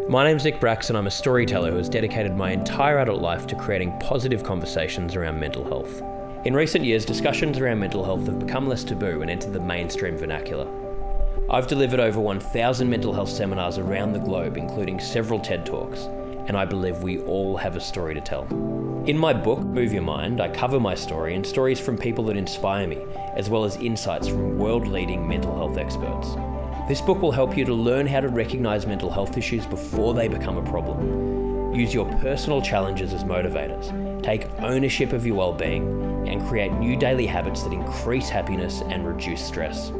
My name's Nick Brax and I'm a storyteller who has dedicated my entire adult life to creating positive conversations around mental health. In recent years, discussions around mental health have become less taboo and entered the mainstream vernacular. I've delivered over 1,000 mental health seminars around the globe, including several TED Talks, and I believe we all have a story to tell. In my book, Move Your Mind, I cover my story and stories from people that inspire me, as well as insights from world-leading mental health experts. This book will help you to learn how to recognize mental health issues before they become a problem. Use your personal challenges as motivators, take ownership of your well-being, and create new daily habits that increase happiness and reduce stress.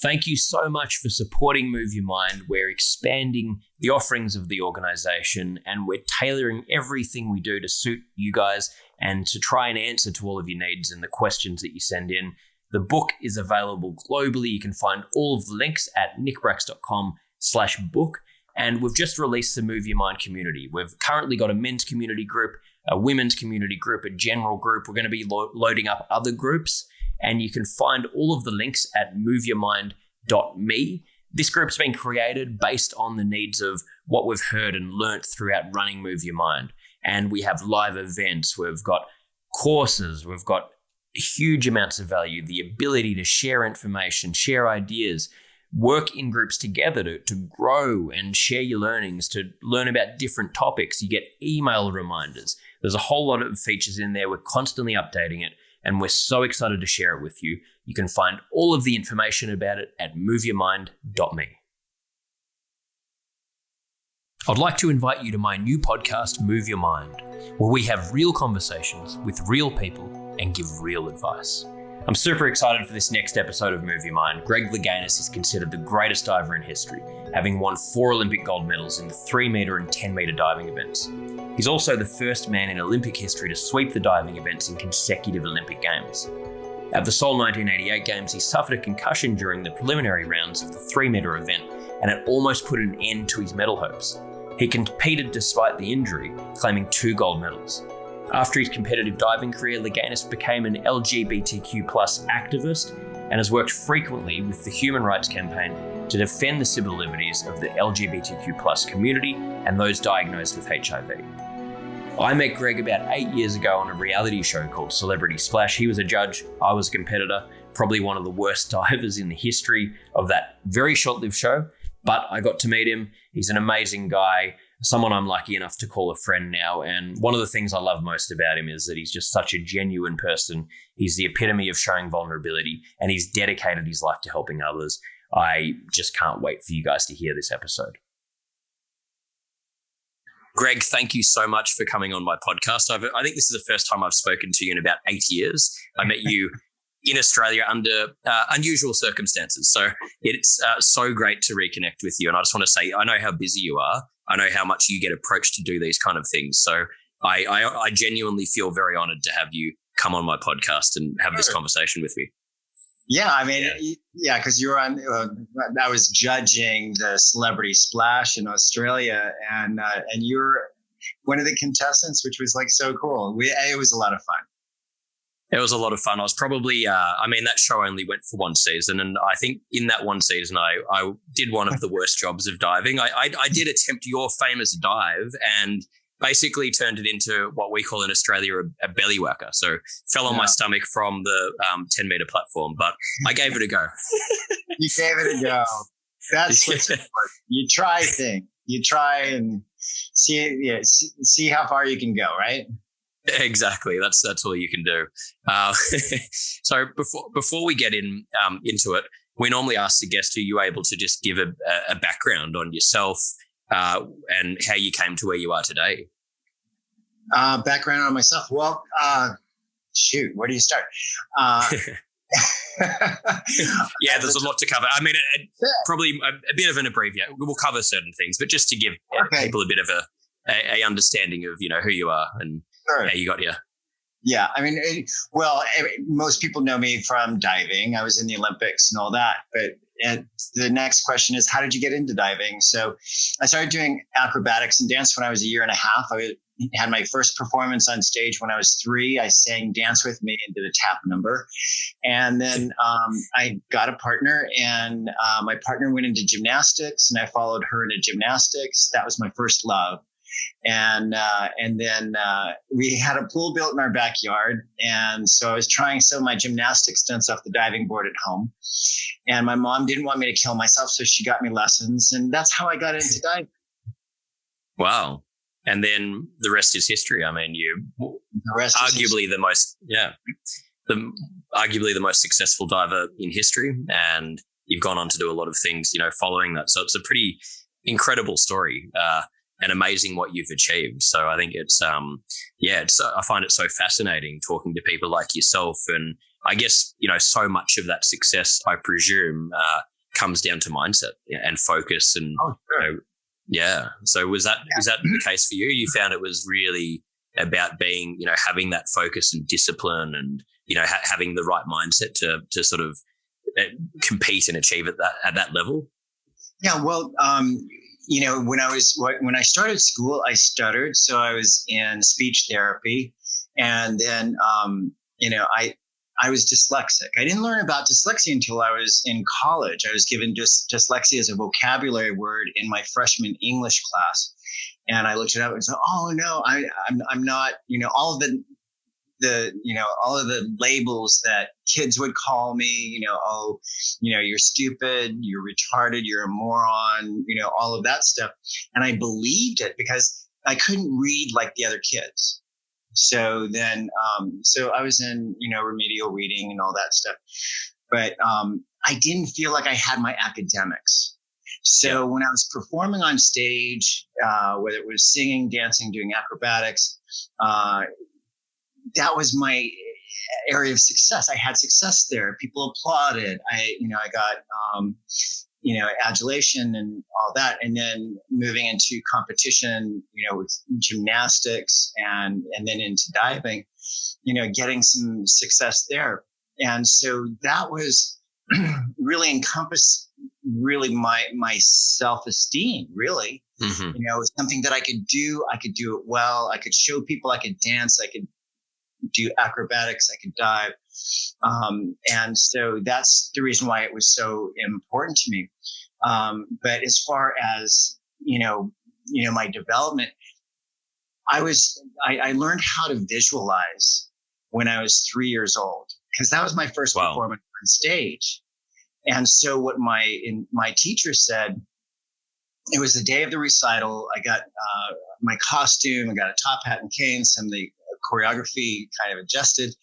Thank you so much for supporting Move Your Mind. We're expanding the offerings of the organization and we're tailoring everything we do to suit you guys and to try and answer to all of your needs and the questions that you send in. The book is available globally. You can find all of the links at nickbrax.com/book. And we've just released the Move Your Mind community. We've currently got a men's community group, a women's community group, a general group. We're going to be loading up other groups. And you can find all of the links at moveyourmind.me. This group's been created based on the needs of what we've heard and learnt throughout running Move Your Mind. And we have live events, we've got courses, we've got huge amounts of value, the ability to share information, share ideas, work in groups together to grow and share your learnings, to learn about different topics. You get email reminders. There's a whole lot of features in there. We're constantly updating it. And we're so excited to share it with you. You can find all of the information about it at moveyourmind.me. I'd like to invite you to my new podcast, Move Your Mind, where we have real conversations with real people and give real advice. I'm super excited for this next episode of Move Your Mind. Greg Louganis is considered the greatest diver in history, having won 4 Olympic gold medals in the 3-metre and 10-metre diving events. He's also the first man in Olympic history to sweep the diving events in consecutive Olympic Games. At the Seoul 1988 Games, he suffered a concussion during the preliminary rounds of the 3-metre event, and it almost put an end to his medal hopes. He competed despite the injury, claiming 2 gold medals. After his competitive diving career, Louganis became an LGBTQ+ activist and has worked frequently with the Human Rights Campaign to defend the civil liberties of the LGBTQ+ community and those diagnosed with HIV. I met Greg about 8 years ago on a reality show called Celebrity Splash. He was a judge, I was a competitor, probably one of the worst divers in the history of that very short-lived show, but I got to meet him. He's an amazing guy, someone I'm lucky enough to call a friend now. And one of the things I love most about him is that he's just such a genuine person. He's the epitome of showing vulnerability and he's dedicated his life to helping others. I just can't wait for you guys to hear this episode. Greg, thank you so much for coming on my podcast. I think this is the first time I've spoken to you in about 8 years. I met you in Australia under unusual circumstances. So it's so great to reconnect with you. And I just want to say, I know how busy you are. I know how much you get approached to do these kind of things. So I genuinely feel very honored to have you come on my podcast and have this conversation with me. Yeah, I mean, yeah, because you were on. I was judging the Celebrity Splash in Australia, and you were one of the contestants, which was like so cool. It was a lot of fun. It was a lot of fun. I was probably, that show only went for one season, and I think in that one season, I did one of the worst jobs of diving. I did attempt your famous dive, and basically turned it into what we call in Australia a belly whacker. So fell on my stomach from the 10-metre platform, but I gave it a go. You gave it a go. That's what's important. You try things. You try and see how far you can go, right? Exactly. That's all you can do. So before we get into it, we normally ask the guest, are you able to just give a background on yourself and how you came to where you are today? Background on myself. Well, where do you start? Yeah, there's a lot to cover. I mean, probably a bit of an abbreviation. We'll cover certain things, but just to give people a bit of a understanding of, who you are and how you got here. Yeah, I mean, most people know me from diving. I was in the Olympics and all that, but the next question is, how did you get into diving? So I started doing acrobatics and dance when I was a year and a half. I had my first performance on stage when I was 3. I sang Dance With Me and did a tap number. And then I got a partner, and my partner went into gymnastics, and I followed her into gymnastics. That was my first love. And then we had a pool built in our backyard. And so I was trying some of my gymnastic stunts off the diving board at home. And my mom didn't want me to kill myself, so she got me lessons. And that's how I got into diving. Wow. And then the rest is history. I mean, arguably the most successful diver in history, and you've gone on to do a lot of things, following that. So it's a pretty incredible story, and amazing what you've achieved. So I think it's, I find it so fascinating talking to people like yourself. And I guess, so much of that success, I presume, comes down to mindset and focus and, yeah. So was that the case for you? You found it was really about being, having that focus and discipline and, having the right mindset to sort of compete and achieve at that level? Yeah. Well, when I started school, I stuttered. So I was in speech therapy, and then, I was dyslexic. I didn't learn about dyslexia until I was in college. I was given dyslexia as a vocabulary word in my freshman English class. And I looked it up and said, oh no, I'm not, all of the labels that kids would call me, you're stupid, you're retarded, you're a moron, all of that stuff. And I believed it because I couldn't read like the other kids. So then, so I was in, remedial reading and all that stuff, but I didn't feel like I had my academics. So when I was performing on stage, whether it was singing, dancing, doing acrobatics, that was my area of success. I had success there. People applauded. I got, adulation and all that. And then moving into competition, with gymnastics and then into diving, getting some success there. And so that was really encompassed really my self-esteem, really. Mm-hmm. It was something that I could do. I could do it well. I could show people. I could dance. I could do acrobatics. I could dive. And so that's the reason why it was so important to me. But as far as, my development, I learned how to visualize when I was 3 years old, because that was my first performance on stage. And so what my teacher said, it was the day of the recital. I got my costume, I got a top hat and cane, some of the choreography kind of adjusted.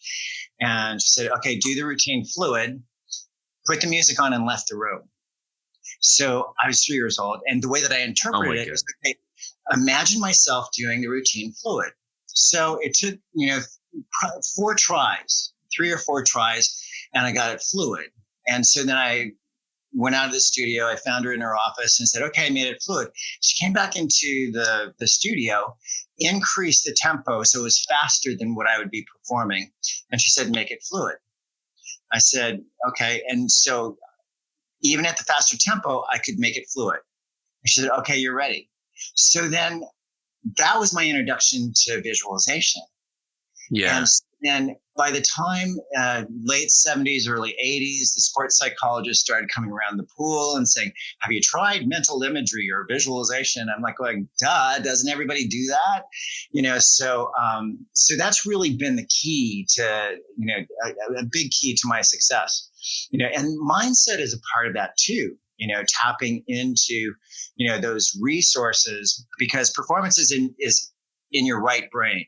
And she said, okay, do the routine fluid, put the music on, and left the room. So I was 3 years old. And the way that I interpreted it was, okay, imagine myself doing the routine fluid. So it took, 4 tries, 3 or 4 tries, and I got it fluid. And so then I went out of the studio. I found her in her office and said, okay, I made it fluid. She came back into the studio, increased the tempo so it was faster than what I would be performing. And she said, make it fluid. I said, okay. And so even at the faster tempo, I could make it fluid. And she said, okay, you're ready. So then that was my introduction to visualization. Yeah. And then by the time late 70s, early 80s, the sports psychologists started coming around the pool and saying, have you tried mental imagery or visualization? I'm like going, duh, doesn't everybody do that? So that's really been the key to, a big key to my success, and mindset is a part of that too, tapping into, those resources, because performance is in your right brain.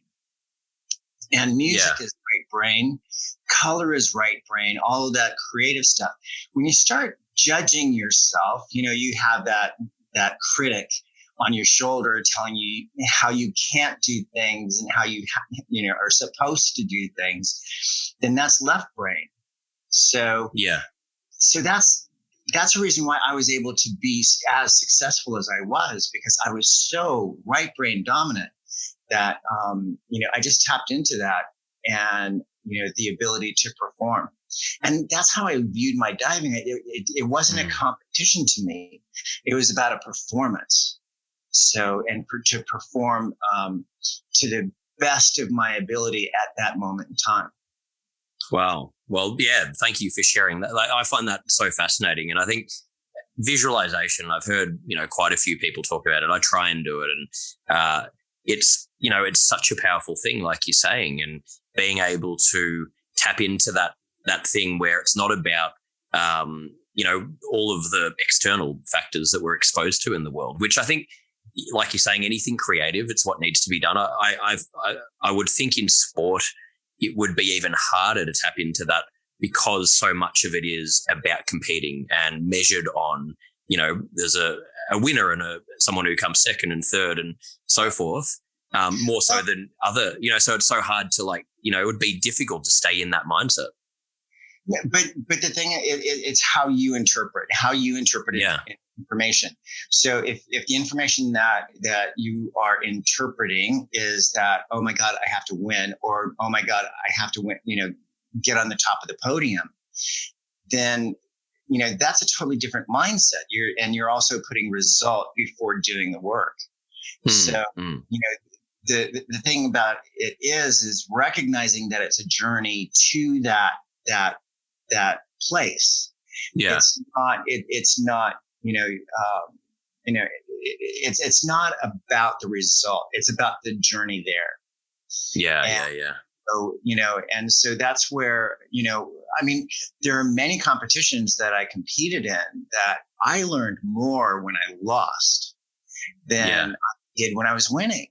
And music is right brain, color is right brain, all of that creative stuff. When you start judging yourself, you have that critic on your shoulder telling you how you can't do things and how you are supposed to do things, then that's left brain. So that's the reason why I was able to be as successful as I was, because I was so right brain dominant that, I just tapped into that. and the ability to perform. And that's how I viewed my diving. It wasn't a competition to me. It was about a performance. So, and to perform to the best of my ability at that moment in time. Wow. Well, yeah, thank you for sharing that. Like, I find that so fascinating. And I think visualization, I've heard, quite a few people talk about it. I try and do it. And it's such a powerful thing, like you're saying, and being able to tap into that thing where it's not about, all of the external factors that we're exposed to in the world, which I think, like you're saying, anything creative, it's what needs to be done. I would think in sport, it would be even harder to tap into that because so much of it is about competing and measured on, there's a winner and someone who comes second and third and so forth, more so than other, so it's so hard to it would be difficult to stay in that mindset. Yeah, but the thing, it's how you interpret information. So if the information that you are interpreting is that, oh my God, I have to win, or oh my God, I have to win, get on the top of the podium, then that's a totally different mindset. You're also putting result before doing the work. So the thing about it is recognizing that it's a journey to that place. Yeah. It's not, it's not about the result. It's about the journey there. Yeah. So, and so that's where, there are many competitions that I competed in that I learned more when I lost than I did when I was winning.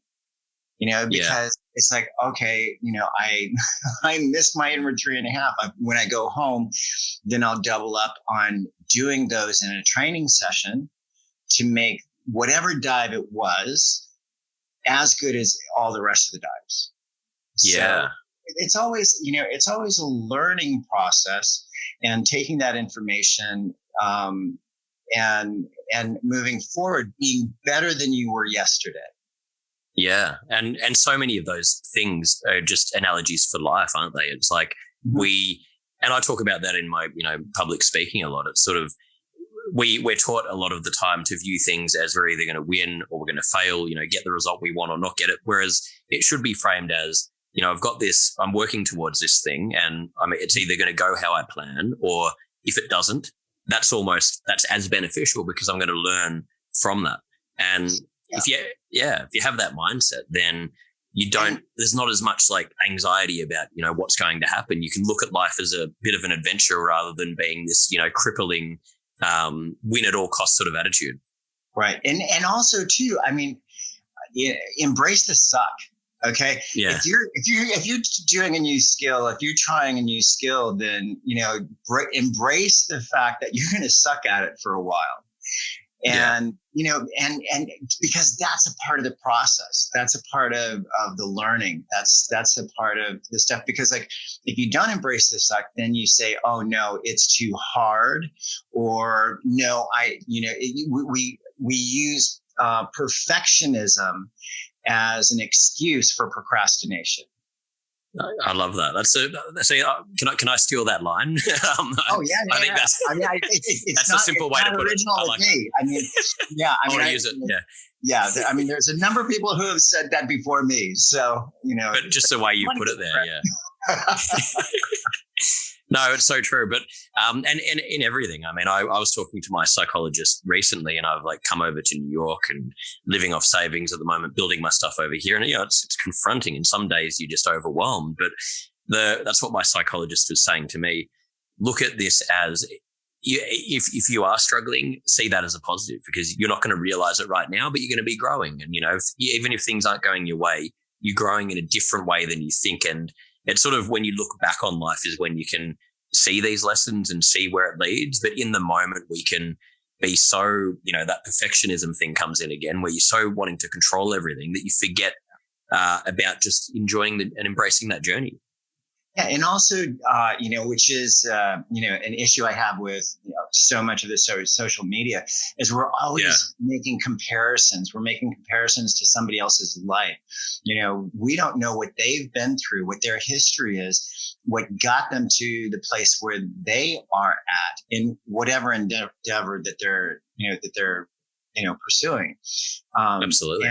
Because it's like, okay, I missed my inward 3.5. When I go home, then I'll double up on doing those in a training session to make whatever dive it was as good as all the rest of the dives. Yeah. So it's always a learning process, and taking that information, and moving forward, being better than you were yesterday. Yeah. And so many of those things are just analogies for life, aren't they? It's like and I talk about that in my, public speaking a lot. It's sort of, we're taught a lot of the time to view things as we're either going to win or we're going to fail, get the result we want or not get it. Whereas it should be framed as, I've got this, I'm working towards this thing, and it's either going to go how I plan, or if it doesn't, that's as beneficial because I'm going to learn from that. And if you have that mindset, then there's not as much anxiety about, what's going to happen. You can look at life as a bit of an adventure rather than being this, crippling, win at all costs sort of attitude. Right. And also too, embrace the suck. Okay. Yeah. If you're doing a new skill, if you're trying a new skill, then, embrace the fact that you're going to suck at it for a while. And, and because that's a part of the process, that's a part of the learning. That's a part of the stuff, because if you don't embrace the suck, then you say, oh no, it's too hard, or no, we use perfectionism as an excuse for procrastination. I love that. Can I steal that line? I think that's a simple way to put it. I like me. I want to use it. Yeah. There's a number of people who have said that before me. So, but just the way you put it there. Yeah. No, it's so true. But, and in everything, I was talking to my psychologist recently, and I've come over to New York and living off savings at the moment, building my stuff over here. And, it's confronting, and some days you're just overwhelmed. But that's what my psychologist was saying to me. Look at this as, if you are struggling, see that as a positive, because you're not going to realize it right now, but you're going to be growing. And, even if things aren't going your way, you're growing in a different way than you think. And it's sort of, when you look back on life is when you can see these lessons and see where it leads. But in the moment, we can be so, that perfectionism thing comes in again, where you're so wanting to control everything that you forget about just enjoying and embracing that journey. Yeah, and also, which is, an issue I have with so much of this social media is we're always making comparisons. We're making comparisons to somebody else's life. We don't know what they've been through, what their history is, what got them to the place where they are at in whatever endeavor that they're pursuing. Absolutely.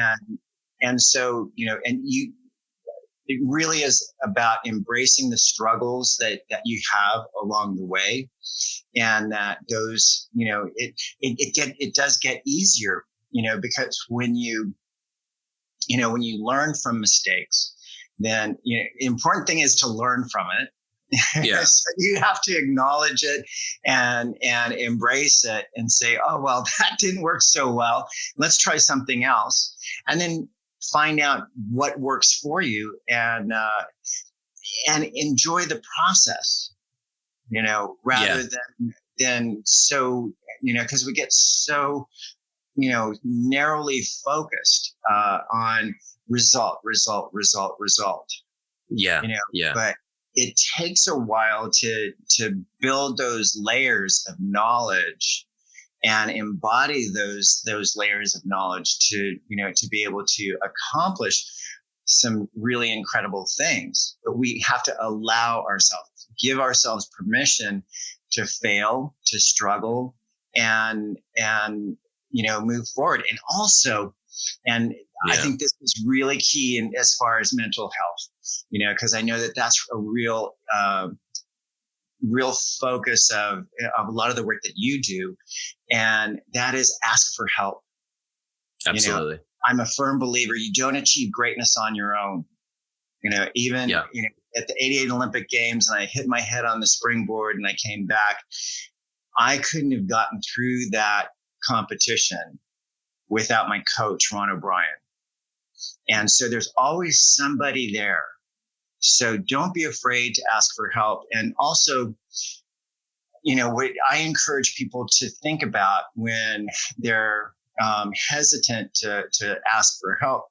And so, it really is about embracing the struggles that you have along the way, and that those, it does get easier, because when you learn from mistakes, then the important thing is to learn from it. Yeah. So you have to acknowledge it and embrace it and say, oh, well, that didn't work so well. Let's try something else. And then find out what works for you and enjoy the process, rather than so, because we get so, narrowly focused on result. Yeah. But it takes a while to build those layers of knowledge and embody those layers of knowledge to be able to accomplish some really incredible things. But we have to give ourselves permission to fail, to struggle, and move forward. And also, I think this is really key as far as mental health, because I know that that's a real focus of a lot of the work that you do, and that is ask for help. Absolutely. I'm a firm believer you don't achieve greatness on your own. At the 88 Olympic Games, and I hit my head on the springboard and I came back, I couldn't have gotten through that competition without my coach, Ron O'Brien. And so there's always somebody there. So don't be afraid to ask for help. And also, what I encourage people to think about when they're hesitant to ask for help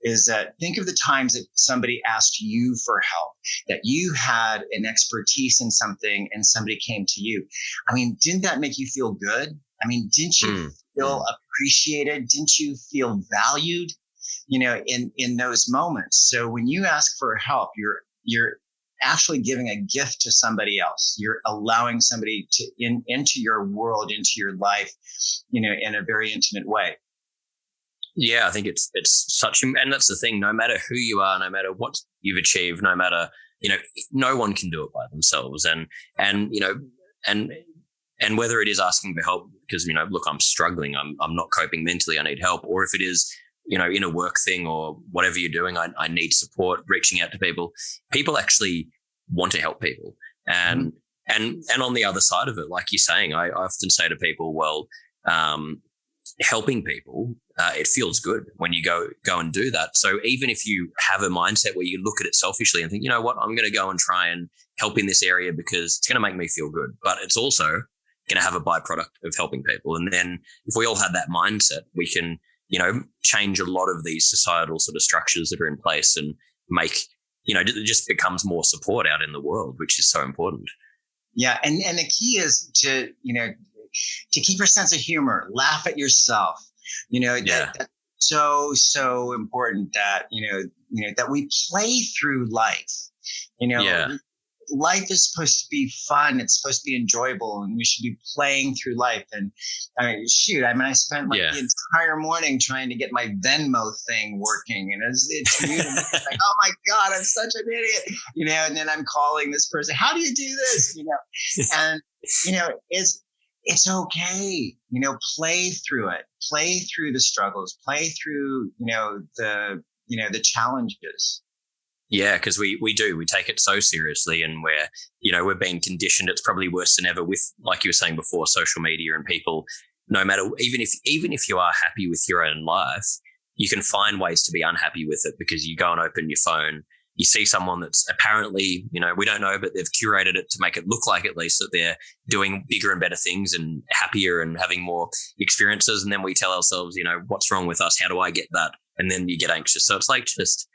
is that think of the times that somebody asked you for help, that you had an expertise in something and somebody came to you. I mean, didn't that make you feel good? I mean, didn't you feel appreciated? Didn't you feel valued? In those moments. So when you ask for help, you're actually giving a gift to somebody else. You're allowing somebody into your world, into your life, in a very intimate way. Yeah, I think it's such, and that's the thing. No matter who you are, no matter what you've achieved, no matter no one can do it by themselves, and whether it is asking for help because look, I'm struggling, I'm not coping mentally, I need help, or if it is in a work thing or whatever you're doing, I need support, reaching out to people. People actually want to help people. And on the other side of it, like you're saying, I often say to people, well, helping people, it feels good when you go and do that. So even if you have a mindset where you look at it selfishly and think, you know what, I'm going to go and try and help in this area because it's going to make me feel good, but it's also going to have a byproduct of helping people. And then if we all had that mindset, we can change a lot of these societal sort of structures that are in place and make, it just becomes more support out in the world, which is so important. Yeah. And the key is to keep your sense of humor, laugh at yourself, that's so important that, that we play through life, life is supposed to be fun. It's supposed to be enjoyable, and we should be playing through life. And I spent the entire morning trying to get my Venmo thing working, and it's like, oh my God, I'm such an idiot, and then I'm calling this person. How do you do this? And it's okay. Play through it. Play through the struggles. Play through the challenges. Yeah, because we take it so seriously, and we're being conditioned. It's probably worse than ever with, like you were saying before, social media and people. No matter, even if you are happy with your own life, you can find ways to be unhappy with it because you go and open your phone, you see someone that's apparently, we don't know, but they've curated it to make it look like at least that they're doing bigger and better things and happier and having more experiences, and then we tell ourselves, what's wrong with us? How do I get that? And then you get anxious. So it's like just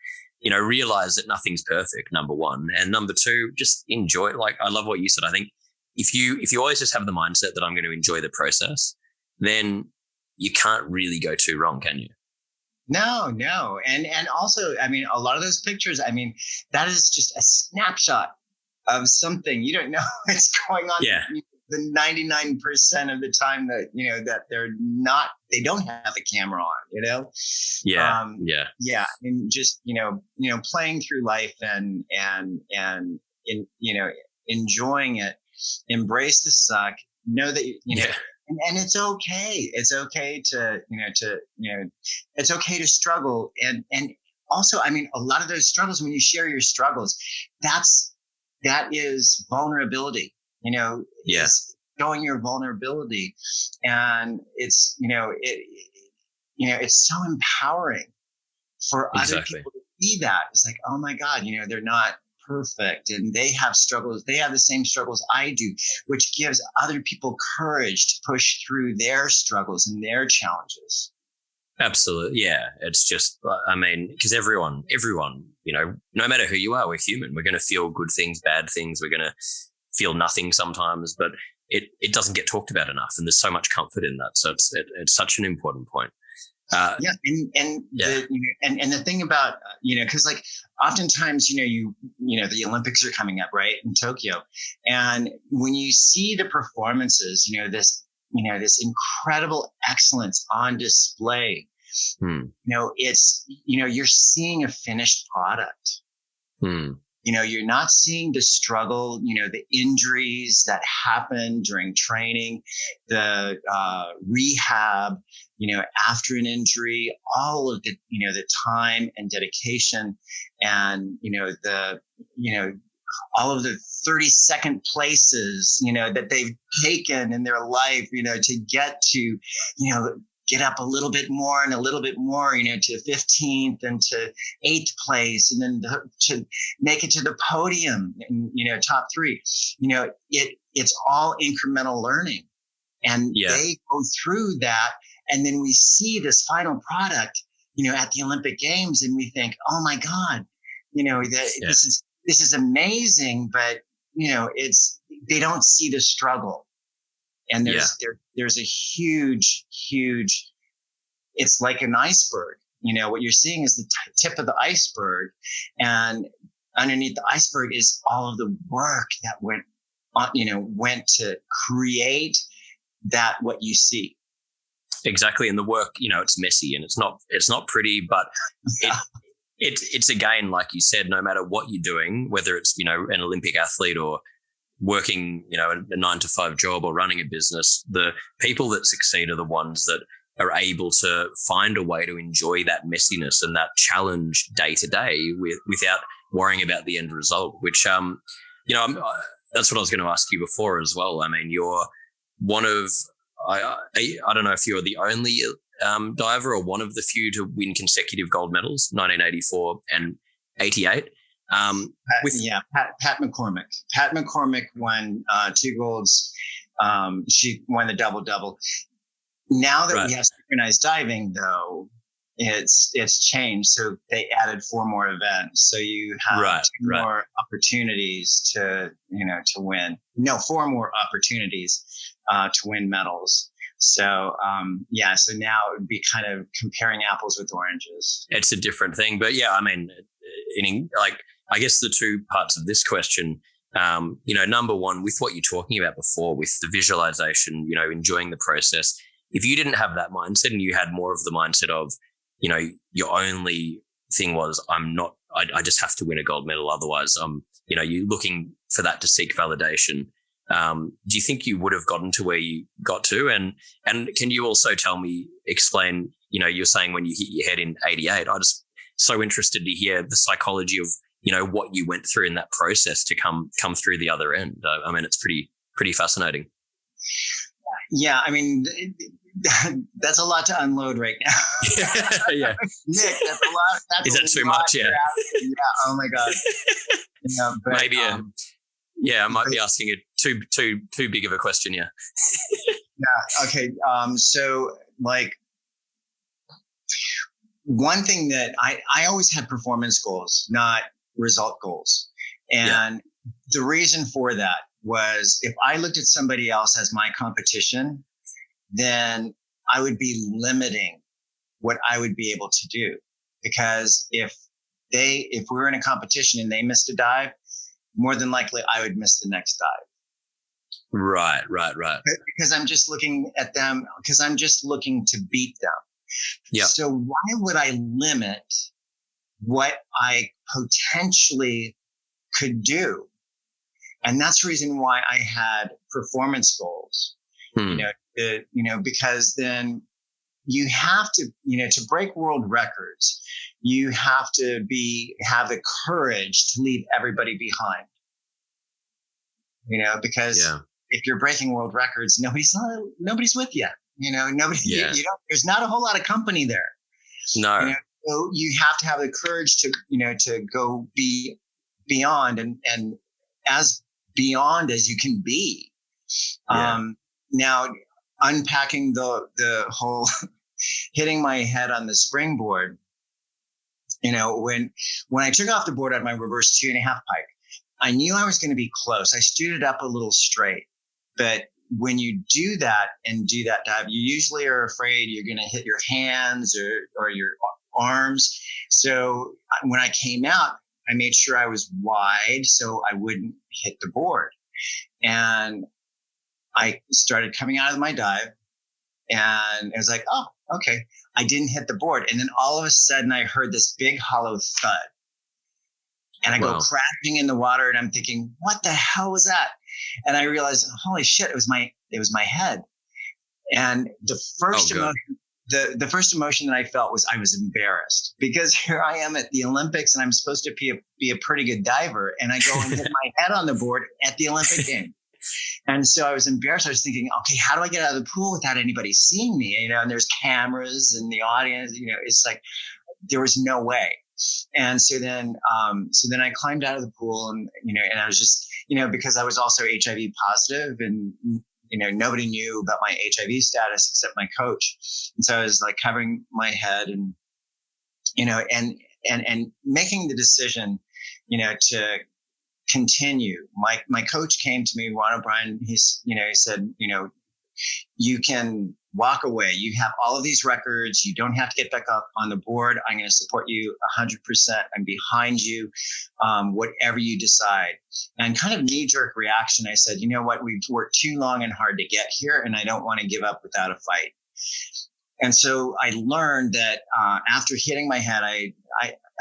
realize that nothing's perfect, number one. And number two, just enjoy it. Like, I love what you said. I think if you always just have the mindset that I'm going to enjoy the process, then you can't really go too wrong, can you? No. And also, I mean, a lot of those pictures, I mean, that is just a snapshot of something. You don't know what's going on. Yeah. The 99% of the time that, that they don't have a camera on, Yeah. And just, playing through life and enjoying it, embrace the suck, know that, and it's okay. It's okay to, it's okay to struggle. And also, I mean, a lot of those struggles, when you share your struggles, that is vulnerability, is showing your vulnerability. And it's, it's so empowering for other people to see that. It's like, oh my God, they're not perfect and they have struggles. They have the same struggles I do, which gives other people courage to push through their struggles and their challenges. Absolutely. Yeah. It's just, I mean, because everyone, no matter who you are, we're human. We're going to feel good things, bad things. We're going to feel nothing sometimes, but it doesn't get talked about enough. And there's so much comfort in that. So it's such an important point. And the thing about, cause like oftentimes, the Olympics are coming up, right, in Tokyo. And when you see the performances, this incredible excellence on display, it's, you're seeing a finished product. You're not seeing the struggle, the injuries that happen during training, the rehab, after an injury, all of the, the time and dedication and, all of the 32nd places, that they've taken in their life, to get to, get up a little bit more and a little bit more, to 15th and to 8th place, and then to make it to the podium and, top 3, it's all incremental learning. And they go through that. And then we see this final product, at the Olympic Games, and we think, oh my God, this is amazing, but, they don't see the struggle. And there's a huge, it's like an iceberg. What you're seeing is the tip of the iceberg, and underneath the iceberg is all of the work that went to create that, what you see. Exactly. And the work, it's messy and it's not pretty, but it's again, like you said, no matter what you're doing, whether it's, an Olympic athlete or working, a 9-to-5 job or running a business, the people that succeed are the ones that are able to find a way to enjoy that messiness and that challenge day to day without worrying about the end result, which, that's what I was going to ask you before as well. I mean, you're one of, I don't know if you're the only diver or one of the few to win consecutive gold medals, 1984 and 88. Pat McCormick. Pat McCormick won 2 golds. She won the double. Now that we have synchronized diving, though, it's changed. So they added 4 more events. So you have 2 more opportunities to win. No, 4 more opportunities to win medals. So, so now it would be kind of comparing apples with oranges. It's a different thing. But yeah, I mean, I guess the 2 parts of this question, number one, with what you're talking about before, with the visualization, enjoying the process, if you didn't have that mindset and you had more of the mindset of, your only thing was, I just have to win a gold medal. Otherwise, you're looking for that to seek validation. Do you think you would have gotten to where you got to? And can you also explain, you're saying when you hit your head in 88, I'm just so interested to hear the psychology of, what you went through in that process to come through the other end. I mean, it's pretty fascinating. Yeah. I mean, that's a lot to unload right now. Yeah. Nick, that's a lot. Is that too much? Yeah. Yeah. Oh my God. But, maybe. I might be asking it too big of a question. Yeah. Yeah. Okay. So like one thing that I always had performance goals, not result goals. And the reason for that was if I looked at somebody else as my competition, then I would be limiting what I would be able to do. Because if we're in a competition and they missed a dive, more than likely I would miss the next dive. Right. Because I'm just looking at them, because I'm just looking to beat them. Yeah. So why would I limit what I potentially could do? And that's the reason why I had performance goals, because then you have to, to break world records, you have to have the courage to leave everybody behind, because if you're breaking world records, nobody's with you, there's not a whole lot of company there. No. So you have to have the courage to go beyond and as beyond as you can be. Now unpacking the whole hitting my head on the springboard, when I took off the board at my reverse 2.5 pike, I knew I was going to be close. I stood it up a little straight, but when you do that and do that dive, you usually are afraid you're going to hit your hands or your arms. So when I came out, I made sure I was wide so I wouldn't hit the board. And I started coming out of my dive and it was like, oh, okay. I didn't hit the board. And then all of a sudden I heard this big hollow thud. And I go crashing in the water and I'm thinking, what the hell was that? And I realized, holy shit, it was my head. And the first emotion, the first emotion that I felt was I was embarrassed, because here I am at the Olympics and I'm supposed to be a pretty good diver. And I go and hit my head on the board at the Olympic game. And so I was embarrassed. I was thinking, okay, how do I get out of the pool without anybody seeing me? And there's cameras in the audience, it's like, there was no way. And so then I climbed out of the pool and I was just, because I was also HIV positive and, nobody knew about my HIV status except my coach. And so I was like covering my head and, and making the decision, to continue. My coach came to me, Ron O'Brien. He said, you can walk away. You have all of these records. You don't have to get back up on the board. I'm going to support you 100%. I'm behind you, whatever you decide. And kind of knee-jerk reaction, I said, you know what? We've worked too long and hard to get here, and I don't want to give up without a fight. And so I learned that after hitting my head, I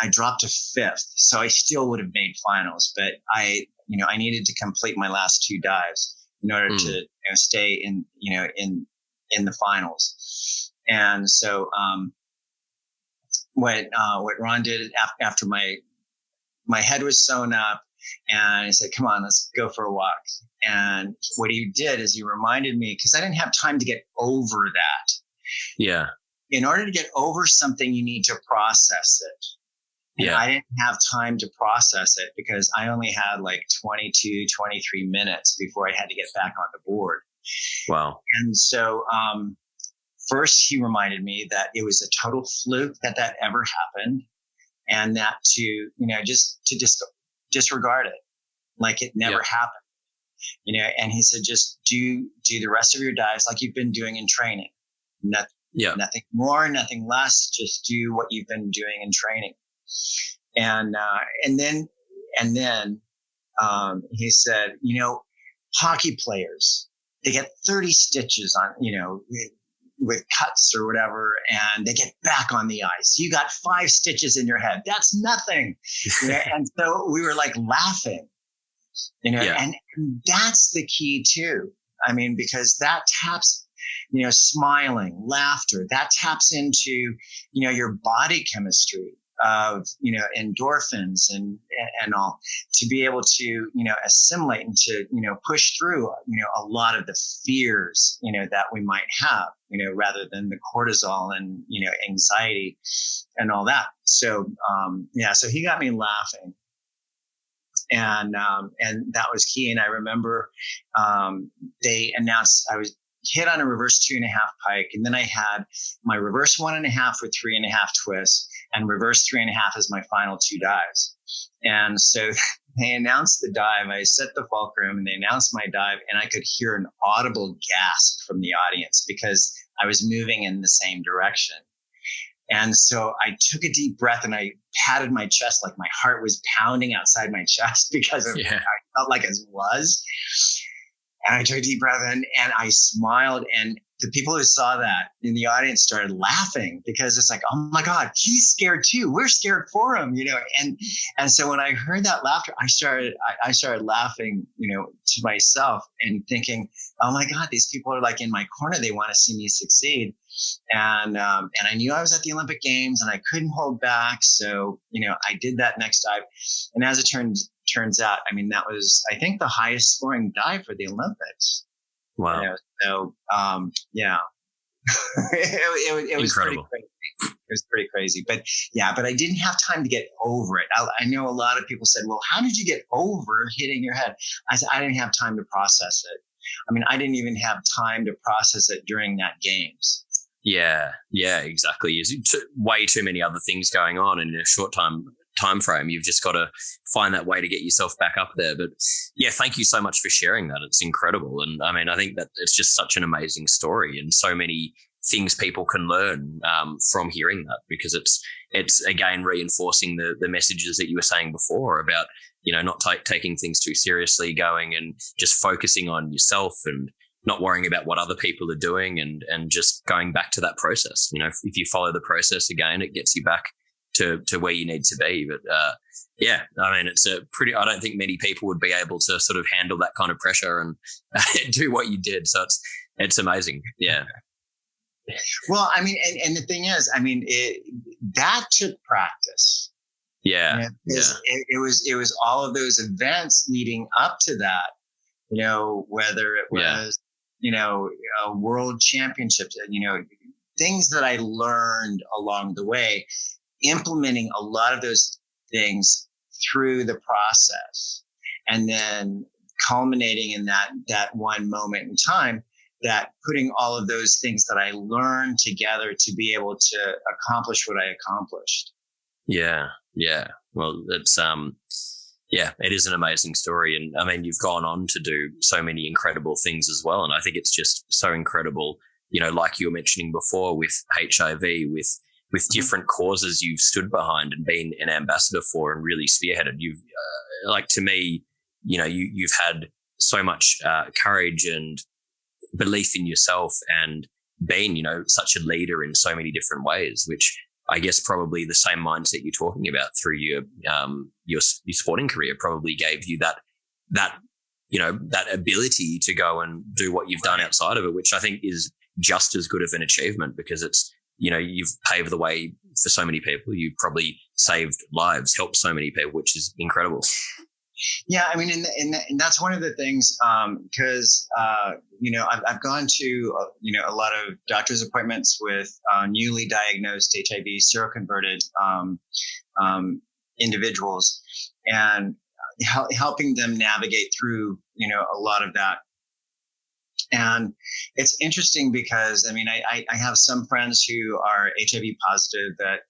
dropped to 5th. So I still would have made finals, but I needed to complete my last 2 dives in order to stay in the finals. And so what Ron did after my head was sewn up, and he said, come on, let's go for a walk. And what he did is he reminded me, because I didn't have time to get over that. Yeah. In order to get over something, you need to process it. And I didn't have time to process it because I only had like 22, 23 minutes before I had to get back on the board. Wow. And so first he reminded me that it was a total fluke that ever happened, and that to disregard it like it never happened. And he said, just do the rest of your dives like you've been doing in training. Nothing more, nothing less. Just do what you've been doing in training. And then he said, hockey players, they get 30 stitches on, with cuts or whatever, and they get back on the ice. You got 5 stitches in your head. That's nothing. And so we were like laughing, and that's the key too. I mean, because that taps, smiling, laughter, that taps into, your body chemistry of, endorphins and all, to be able to, assimilate and to, push through, a lot of the fears, that we might have, rather than the cortisol and, anxiety and all that. So, so he got me laughing. And that was key. And I remember, they announced hit on a reverse 2.5 pike. And then I had my reverse 1.5 with 3.5 twists and reverse 3.5 as my final 2 dives. And so they announced the dive. I set the fulcrum and they announced my dive, and I could hear an audible gasp from the audience because I was moving in the same direction. And so I took a deep breath and I patted my chest like my heart was pounding outside my chest because I felt like it was. And I took a deep breath in and I smiled, and the people who saw that in the audience started laughing because it's like, oh my God, he's scared too. We're scared for him, And so when I heard that laughter, I started laughing, to myself and thinking, oh my God, these people are like in my corner. They want to see me succeed. And I knew I was at the Olympic Games and I couldn't hold back. So, I did that next dive. And as it turns out, that was, I think, the highest scoring dive for the Olympics. Wow. So, yeah, it was incredible. Pretty crazy. It was pretty crazy, but I didn't have time to get over it. I know a lot of people said, well, how did you get over hitting your head? I said, I didn't have time to process it. I didn't even have time to process it during that games. Yeah, exactly. There's way too many other things going on in a short time frame. You've just got to find that way to get yourself back up there. But yeah, thank you so much for sharing that. It's incredible. And I think that it's just such an amazing story and so many things people can learn from hearing that, because it's again reinforcing the messages that you were saying before about, not taking things too seriously, going and just focusing on yourself and not worrying about what other people are doing, and just going back to that process. If you follow the process again, it gets you back to where you need to be. But it's I don't think many people would be able to sort of handle that kind of pressure and do what you did. So it's amazing. Yeah. Well, and the thing is, that took practice. Yeah. It was all of those events leading up to that, whether it was, world championships, things that I learned along the way, implementing a lot of those things through the process, and then culminating in that one moment in time, that putting all of those things that I learned together to be able to accomplish what I accomplished. Yeah. Well, it's it is an amazing story. And you've gone on to do so many incredible things as well. And I think it's just so incredible, like you were mentioning before with HIV, with different causes you've stood behind and been an ambassador for and really spearheaded. You've, to me, you've had so much courage and belief in yourself and been, such a leader in so many different ways, which I guess probably the same mindset you're talking about through your sporting career probably gave you that ability to go and do what you've done outside of it, which I think is just as good of an achievement, because it's, you've paved the way for so many people. You've probably saved lives, helped so many people, which is incredible. Yeah, and that's one of the things, because I've gone to a lot of doctor's appointments with newly diagnosed HIV seroconverted individuals, and helping them navigate through a lot of that. And it's interesting because I have some friends who are HIV positive that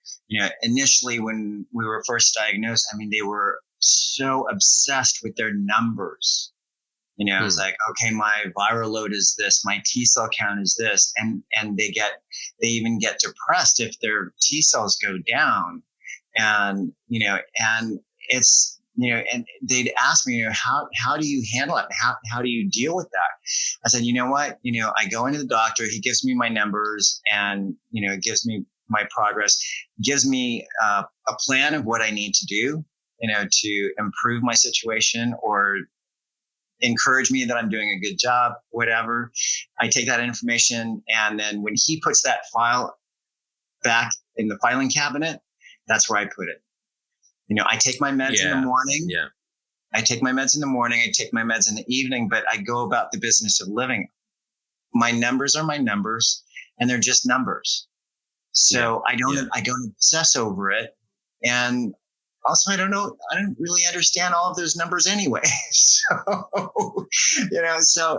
initially when we were first diagnosed, they were so obsessed with their numbers. It's like, okay, my viral load is this, my T cell count is this, and they even get depressed if their T cells go down, and it's and they'd ask me, how do you handle it? How do you deal with that? I said, I go into the doctor, he gives me my numbers and gives me my progress, gives me a plan of what I need to do, to improve my situation or encourage me that I'm doing a good job, whatever. I take that information, and then when he puts that file back in the filing cabinet, that's where I put it. I take my meds in the morning. Yeah. I take my meds in the morning. I take my meds in the evening, but I go about the business of living. My numbers are my numbers, and they're just numbers. So I don't obsess over it. And also, I don't really understand all of those numbers anyway. So,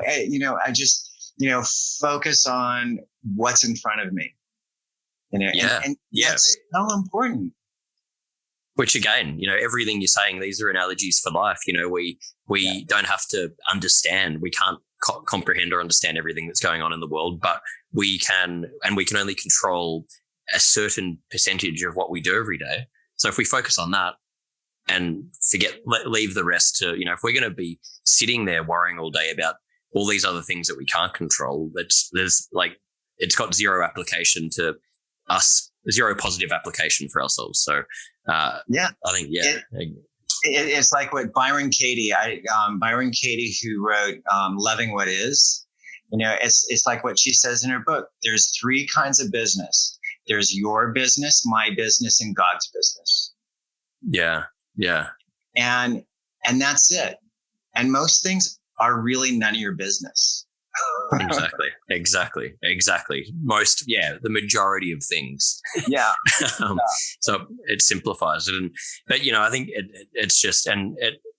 I just, focus on what's in front of me. And that's so important. Which again, everything you're saying, these are analogies for life. We don't have to understand. We can't comprehend or understand everything that's going on in the world, but we can only control a certain percentage of what we do every day. So if we focus on that and leave the rest to, if we're going to be sitting there worrying all day about all these other things that we can't control, it's got zero application to us, zero positive application for ourselves. So I think it's like what Byron Katie, who wrote Loving What Is, it's like what she says in her book. There's 3 kinds of business. There's your business, my business, and God's business. Yeah. And that's it. And most things are really none of your business. Exactly. Most, the majority of things. Yeah. So it simplifies it. But I think it's just, and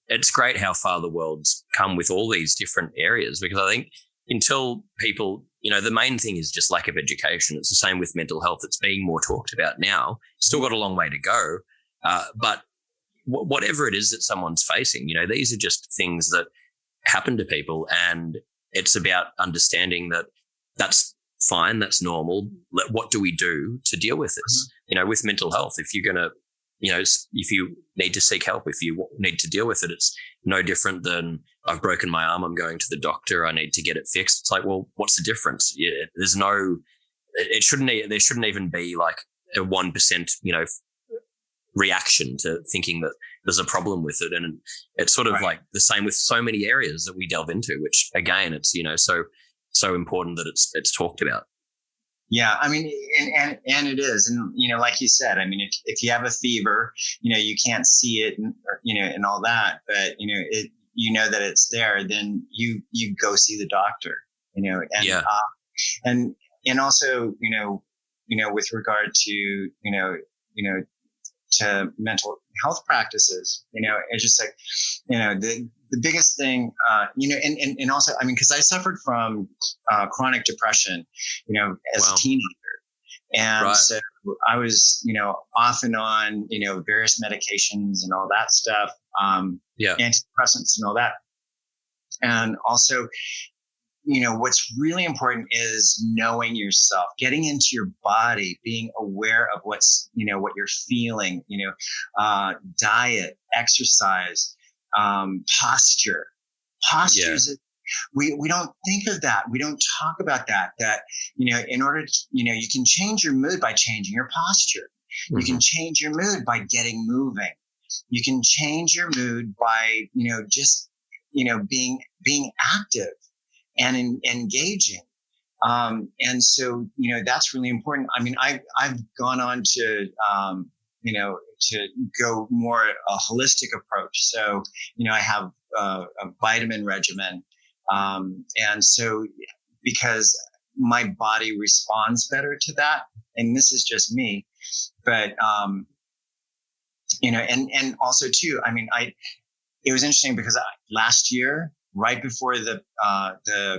it's great how far the world's come with all these different areas, because I think until people, the main thing is just lack of education. It's the same with mental health. It's being more talked about now. Still got a long way to go. But whatever it is that someone's facing, these are just things that happen to people, and it's about understanding that that's fine, that's normal. What do we do to deal with this? With mental health, if you're going to, if you need to seek help, if you need to deal with it, it's no different than I've broken my arm, I'm going to the doctor, I need to get it fixed. It's like, well, what's the difference? There shouldn't even be like a 1%, reaction to thinking that there's a problem with it. And it's sort of like the same with so many areas that we delve into, which again, it's, so important that it's talked about. Yeah. I mean, and it is. And, like you said, I mean, if you have a fever, you can't see it and, and all that, but, that it's there, then you go see the doctor, and also, with regard to, to mental health practices, it's just like, the biggest thing, and also, I mean, cause I suffered from, chronic depression, as a teenager. And so I was, off and on, various medications and all that stuff, antidepressants and all that. And also, what's really important is knowing yourself, getting into your body, being aware of what's, what you're feeling, diet, exercise, posture. Postures, we don't think of that. We don't talk about that, in order to, you can change your mood by changing your posture. Mm-hmm. You can change your mood by getting moving. You can change your mood by, just, being active and engaging. And so, that's really important. I mean, I've gone on to, to go more a holistic approach. So, I have a vitamin regimen. And so because my body responds better to that, and this is just me, but, and also too, I mean, it was interesting because last year, right before the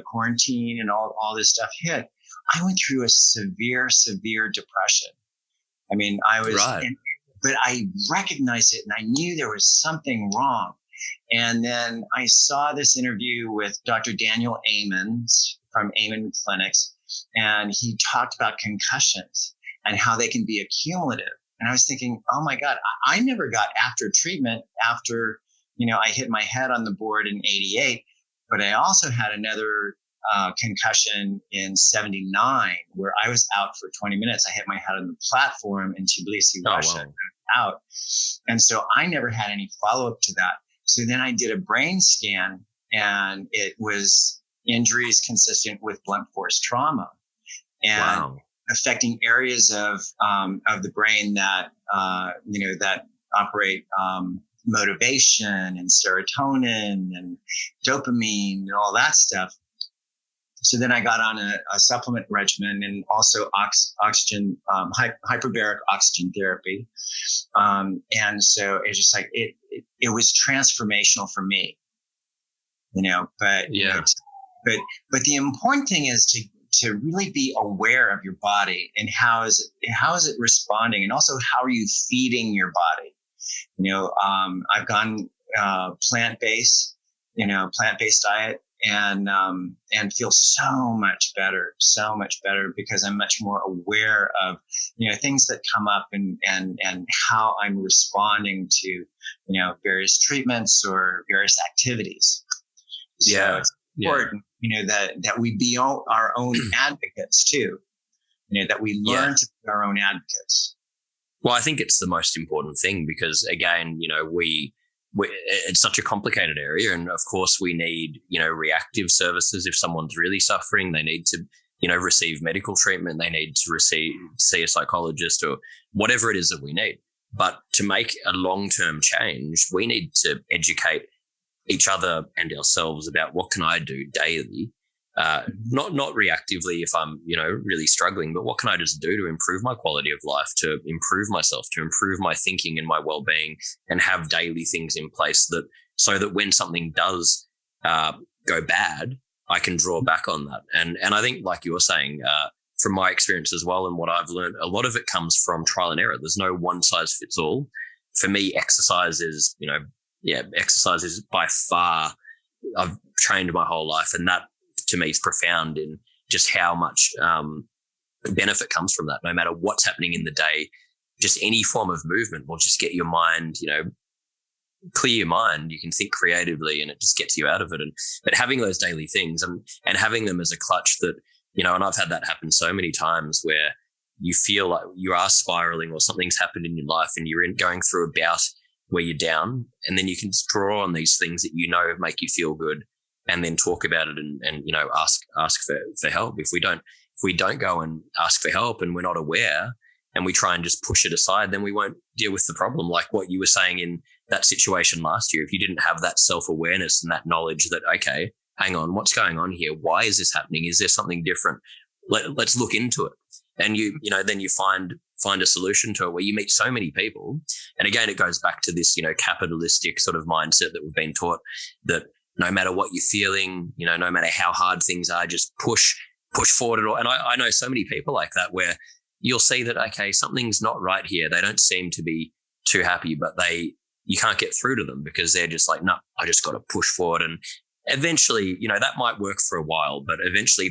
quarantine and all this stuff hit, I went through a severe depression. I mean, I was, but I recognized it and I knew there was something wrong. And then I saw this interview with Dr. Daniel Amen from Amen Clinics, and he talked about concussions and how they can be accumulative. And I was thinking, oh my God, I never got after treatment after, I hit my head on the board in 88, but I also had another concussion in 79 where I was out for 20 minutes. I hit my head on the platform in Tbilisi, Russia, out. And so I never had any follow-up to that. So then I did a brain scan and it was injuries consistent with blunt force trauma and affecting areas of the brain that, that operate, motivation and serotonin and dopamine and all that stuff. So then I got on a supplement regimen and also oxygen, hyperbaric oxygen therapy. And so it's just like, it was transformational for me, but but the important thing is to really be aware of your body and how is it responding, and also how are you feeding your body. I've gone plant-based diet, and feel so much better because I'm much more aware of things that come up and how I'm responding to various treatments or various activities. So it's important that we be our own advocates too, that we learn to be our own advocates. Well, I think it's the most important thing because, again, we it's such a complicated area, and of course we need reactive services. If someone's really suffering, they need to receive medical treatment, they need to see a psychologist or whatever it is that we need. But to make a long-term change, we need to educate each other and ourselves about what can I do daily, not reactively if I'm really struggling, but what can I just do to improve my quality of life, to improve myself, to improve my thinking and my well-being, and have daily things in place so that when something does go bad, I can draw back on that. And I think, like you were saying, from my experience as well, and what I've learned, a lot of it comes from trial and error. There's no one size fits all. For me, exercise is by far, I've trained my whole life, and that to me is profound in just how much benefit comes from that. No matter what's happening in the day, just any form of movement will just get your mind, clear your mind. You can think creatively, and it just gets you out of it. But having those daily things and having them as a clutch that, and I've had that happen so many times where you feel like you are spiraling or something's happened in your life and you're going through a bout where you're down, and then you can just draw on these things that make you feel good, and then talk about it and ask for help. If we don't go and ask for help and we're not aware and we try and just push it aside, then we won't deal with the problem. Like what you were saying in that situation last year, if you didn't have that self-awareness and that knowledge that, okay, hang on, what's going on here? Why is this happening? Is there something different? Let's look into it. And then you find a solution to it, where you meet so many people. And again, it goes back to this, capitalistic sort of mindset that we've been taught, that no matter what you're feeling, no matter how hard things are, just push forward at all. And I know so many people like that, where you'll see that, okay, something's not right here. They don't seem to be too happy, but you can't get through to them because they're just like, no, I just got to push forward. And eventually, that might work for a while, but eventually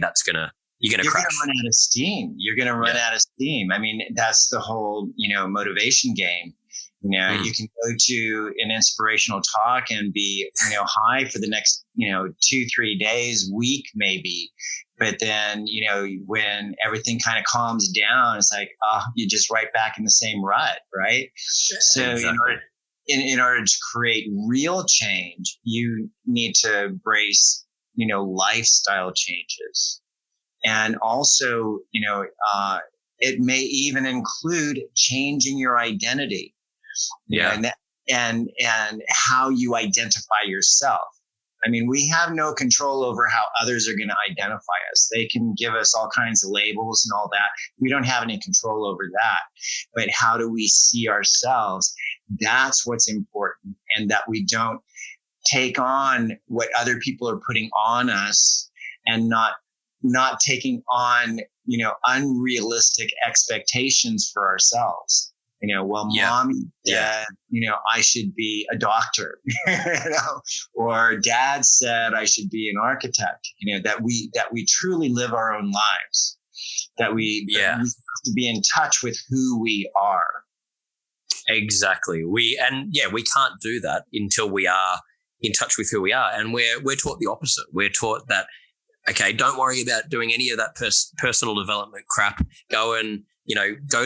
you're going to crash. Run out of steam. You're going to run out of steam. I mean, that's the whole, motivation game. You can go to an inspirational talk and be, high for the next, 2-3 days, week, maybe. But then, when everything kind of calms down, it's like, you're just right back in the same rut. Right. Yeah, so exactly. In order to create real change, you need to embrace, lifestyle changes. And also, it may even include changing your identity, and how you identify yourself. I mean, we have no control over how others are going to identify us. They can give us all kinds of labels and all that. We don't have any control over that. But how do we see ourselves? That's what's important, and that we don't take on what other people are putting on us, and not taking on, unrealistic expectations for ourselves. Mom, dad, I should be a doctor, or dad said I should be an architect, that we truly live our own lives, that we have to be in touch with who we are. Exactly. We can't do that until we are in touch with who we are. And we're taught the opposite. We're taught that, okay, don't worry about doing any of that personal development crap. Go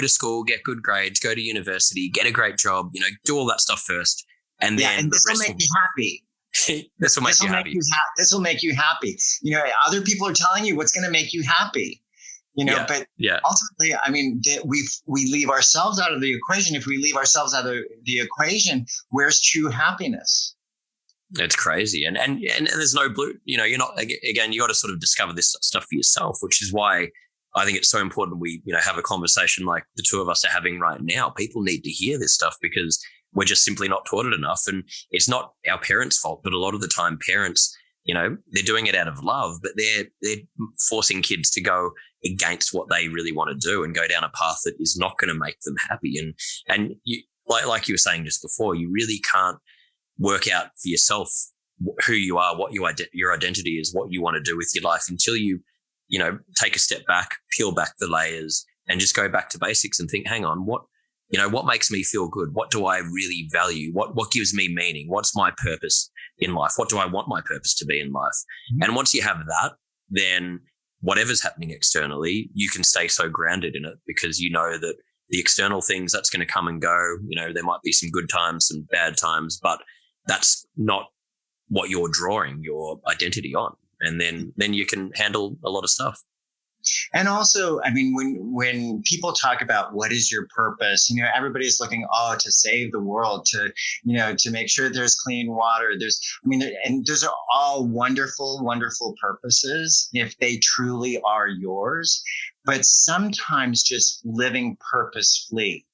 to school, get good grades, go to university, get a great job, do all that stuff first. And then this will make you happy. This will make you happy. This will make you happy. Other people are telling you what's going to make you happy. But ultimately, I mean, we leave ourselves out of the equation. If we leave ourselves out of the equation, where's true happiness? It's crazy. And there's no blue, you're not, again, you got to sort of discover this stuff for yourself, which is why I think it's so important we, have a conversation like the two of us are having right now. People need to hear this stuff because we're just simply not taught it enough. And it's not our parents' fault, but a lot of the time parents they're doing it out of love, but they're forcing kids to go against what they really want to do and go down a path that is not going to make them happy. And you, like you were saying just before, you really can't work out for yourself who you are, what your identity is, what you want to do with your life until you take a step back, peel back the layers, and just go back to basics and think, hang on, what makes me feel good? What do I really value? What gives me meaning? What's my purpose in life? What do I want my purpose to be in life? Mm-hmm. And once you have that, then whatever's happening externally, you can stay so grounded in it because you know that the external things, that's going to come and go. There might be some good times, some bad times, but that's not what you're drawing your identity on. And then you can handle a lot of stuff. And also, I mean, when people talk about what is your purpose, everybody's looking, to save the world, to make sure there's clean water. And those are all wonderful, wonderful purposes if they truly are yours. But sometimes just living purposefully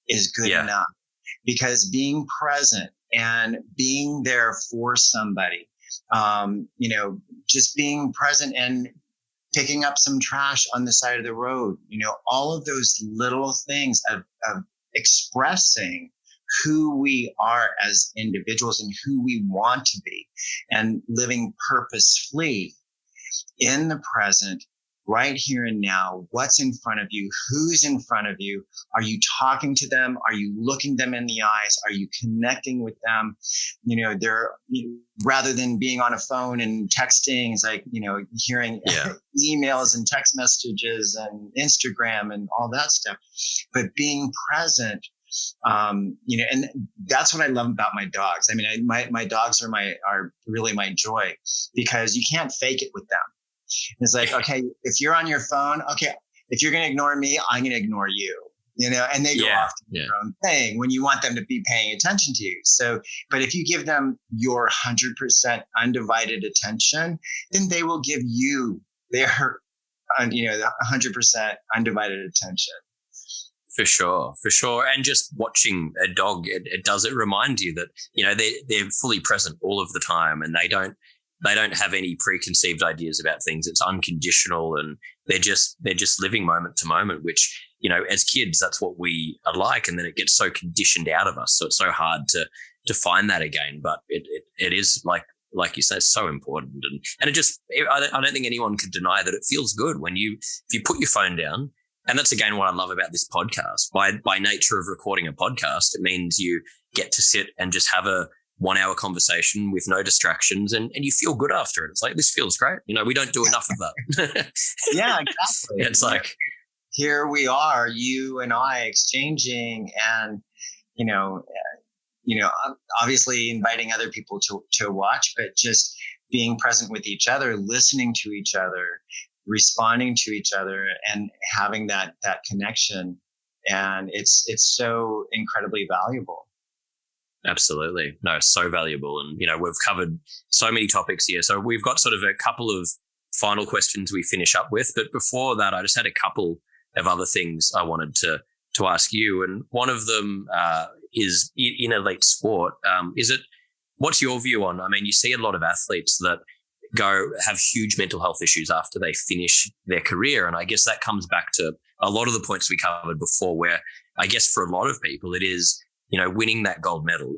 is good enough, because being present and being there for somebody, just being present and picking up some trash on the side of the road, all of those little things of expressing who we are as individuals and who we want to be, and living purposefully in the present, right here and now. What's in front of you? Who's in front of you? Are you talking to them? Are you looking them in the eyes? Are you connecting with them? Rather than being on a phone and texting, it's like, hearing emails and text messages and Instagram and all that stuff, but being present. And that's what I love about my dogs. I mean, my dogs are really my joy, because you can't fake it with them. It's like, okay, if you're on your phone, okay, if you're going to ignore me, I'm going to ignore you, and they go off to their own thing when you want them to be paying attention to you. So, but if you give them your 100% undivided attention, then they will give you their, 100% undivided attention. For sure. And just watching a dog, it does remind you that, they're fully present all of the time, and they don't have any preconceived ideas about things. It's unconditional, and they're just living moment to moment, which, as kids, that's what we are like. And then it gets so conditioned out of us. So it's so hard to find that again. But it is like you say, so important. And it just, I don't think anyone can deny that it feels good when if you put your phone down. And that's, again, what I love about this podcast. By nature of recording a podcast, it means you get to sit and just have a 1-hour conversation with no distractions, and you feel good after it. It's like, this feels great. We don't do enough of that. Yeah, exactly. It's like, here we are, you and I exchanging, and, obviously inviting other people to watch, but just being present with each other, listening to each other, responding to each other, and having that connection. And it's so incredibly valuable. Absolutely. No, it's so valuable. And, we've covered so many topics here. So we've got sort of a couple of final questions we finish up with. But before that, I just had a couple of other things I wanted to ask you. And one of them is in elite sport. What's your view on, you see a lot of athletes that have huge mental health issues after they finish their career. And I guess that comes back to a lot of the points we covered before, where I guess for a lot of people, it is, winning that gold medal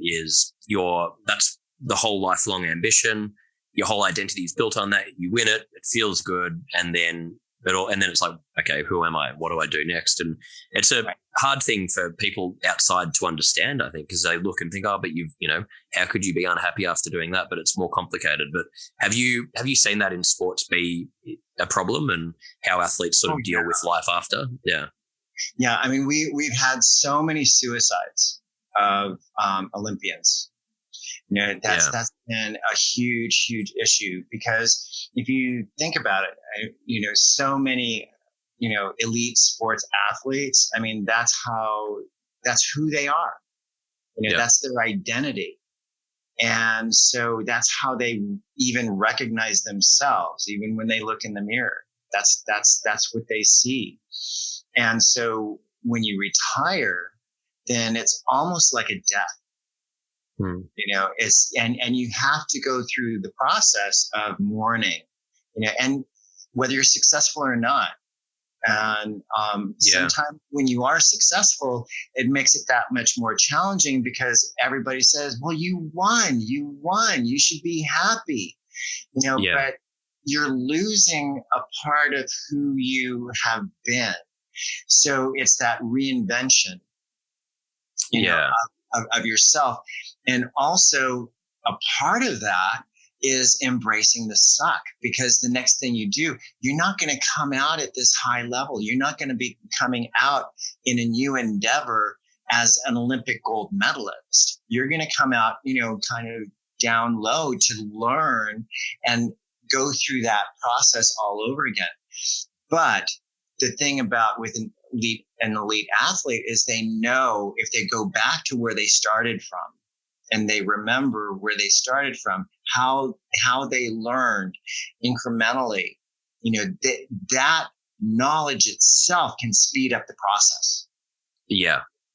that's the whole lifelong ambition. Your whole identity is built on that. You win it feels good. And then it's like, okay, who am I? What do I do next? And it's a hard thing for people outside to understand, I think, because they look and think, but how could you be unhappy after doing that? But it's more complicated. But have you seen that in sports be a problem, and how athletes sort of deal with life after? Yeah. Yeah. We've had so many suicides of Olympians. That's been a huge, huge issue, because if you think about it, so many, elite sports athletes, that's who they are. That's their identity. And so that's how they even recognize themselves, even when they look in the mirror. That's what they see. And so when you retire, then it's almost like a death. It's, and you have to go through the process of mourning, and whether you're successful or not. And sometimes when you are successful, it makes it that much more challenging because everybody says, well, you won, you should be happy, but you're losing a part of who you have been. So it's that reinvention, of yourself. And also a part of that is embracing the suck, because the next thing you do, you're not going to come out at this high level. You're not going to be coming out in a new endeavor as an Olympic gold medalist. You're going to come out, kind of down low to learn and go through that process all over again. But the thing about with an elite athlete is they know if they go back to where they started from and they remember where they started from, how they learned incrementally, that knowledge itself can speed up the process.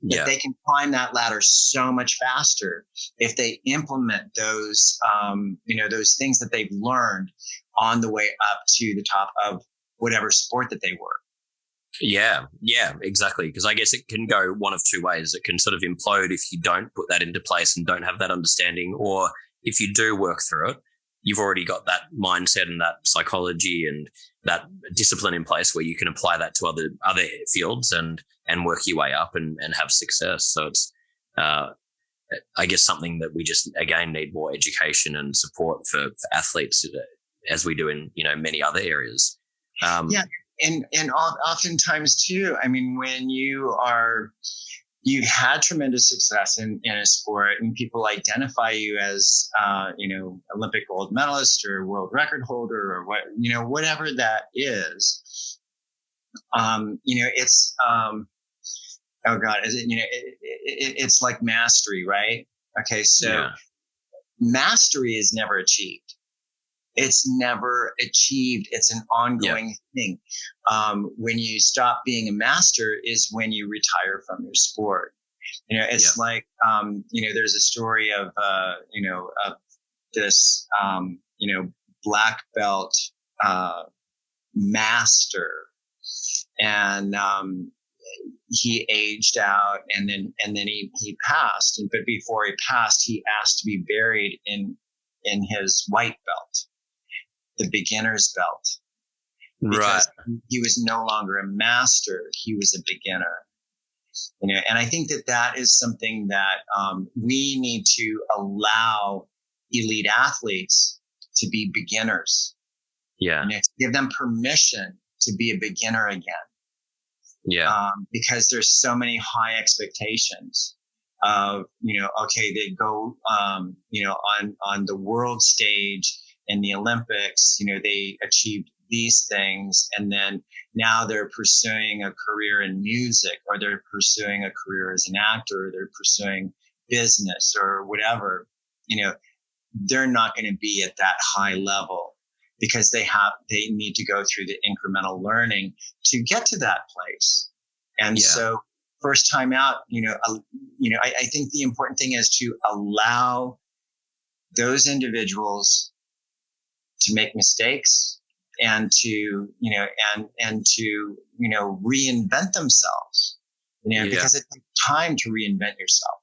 That they can climb that ladder so much faster if they implement those, those things that they've learned on the way up to the top of whatever sport that they were. Yeah, exactly. Because I guess it can go one of two ways. It can sort of implode if you don't put that into place and don't have that understanding, or if you do work through it, you've already got that mindset and that psychology and that discipline in place where you can apply that to other fields and work your way up and have success. So it's, I guess, something that we just, again, need more education and support for athletes as we do in, many other areas. And oftentimes too, I mean, when you've had tremendous success in a sport and people identify you as, Olympic gold medalist or world record holder or whatever that is, it's, oh God, it's like mastery, right? Okay. So mastery is never achieved. It's never achieved. It's an ongoing thing. When you stop being a master is when you retire from your sport. It's like, there's a story of, of this, black belt, master, and, he aged out and then he passed. But before he passed, he asked to be buried in his white belt, the beginner's belt, because he was no longer a master. He was a beginner, and I think that is something that, we need to allow elite athletes to be beginners. To give them permission to be a beginner again. Because there's so many high expectations of, okay, they go, on the world stage in the Olympics, they achieved these things. And then now they're pursuing a career in music, or they're pursuing a career as an actor, or they're pursuing business or whatever. They're not going to be at that high level because they need to go through the incremental learning to get to that place. And so first time out, I think the important thing is to allow those individuals to make mistakes and to, and to, reinvent themselves, because it takes time to reinvent yourself.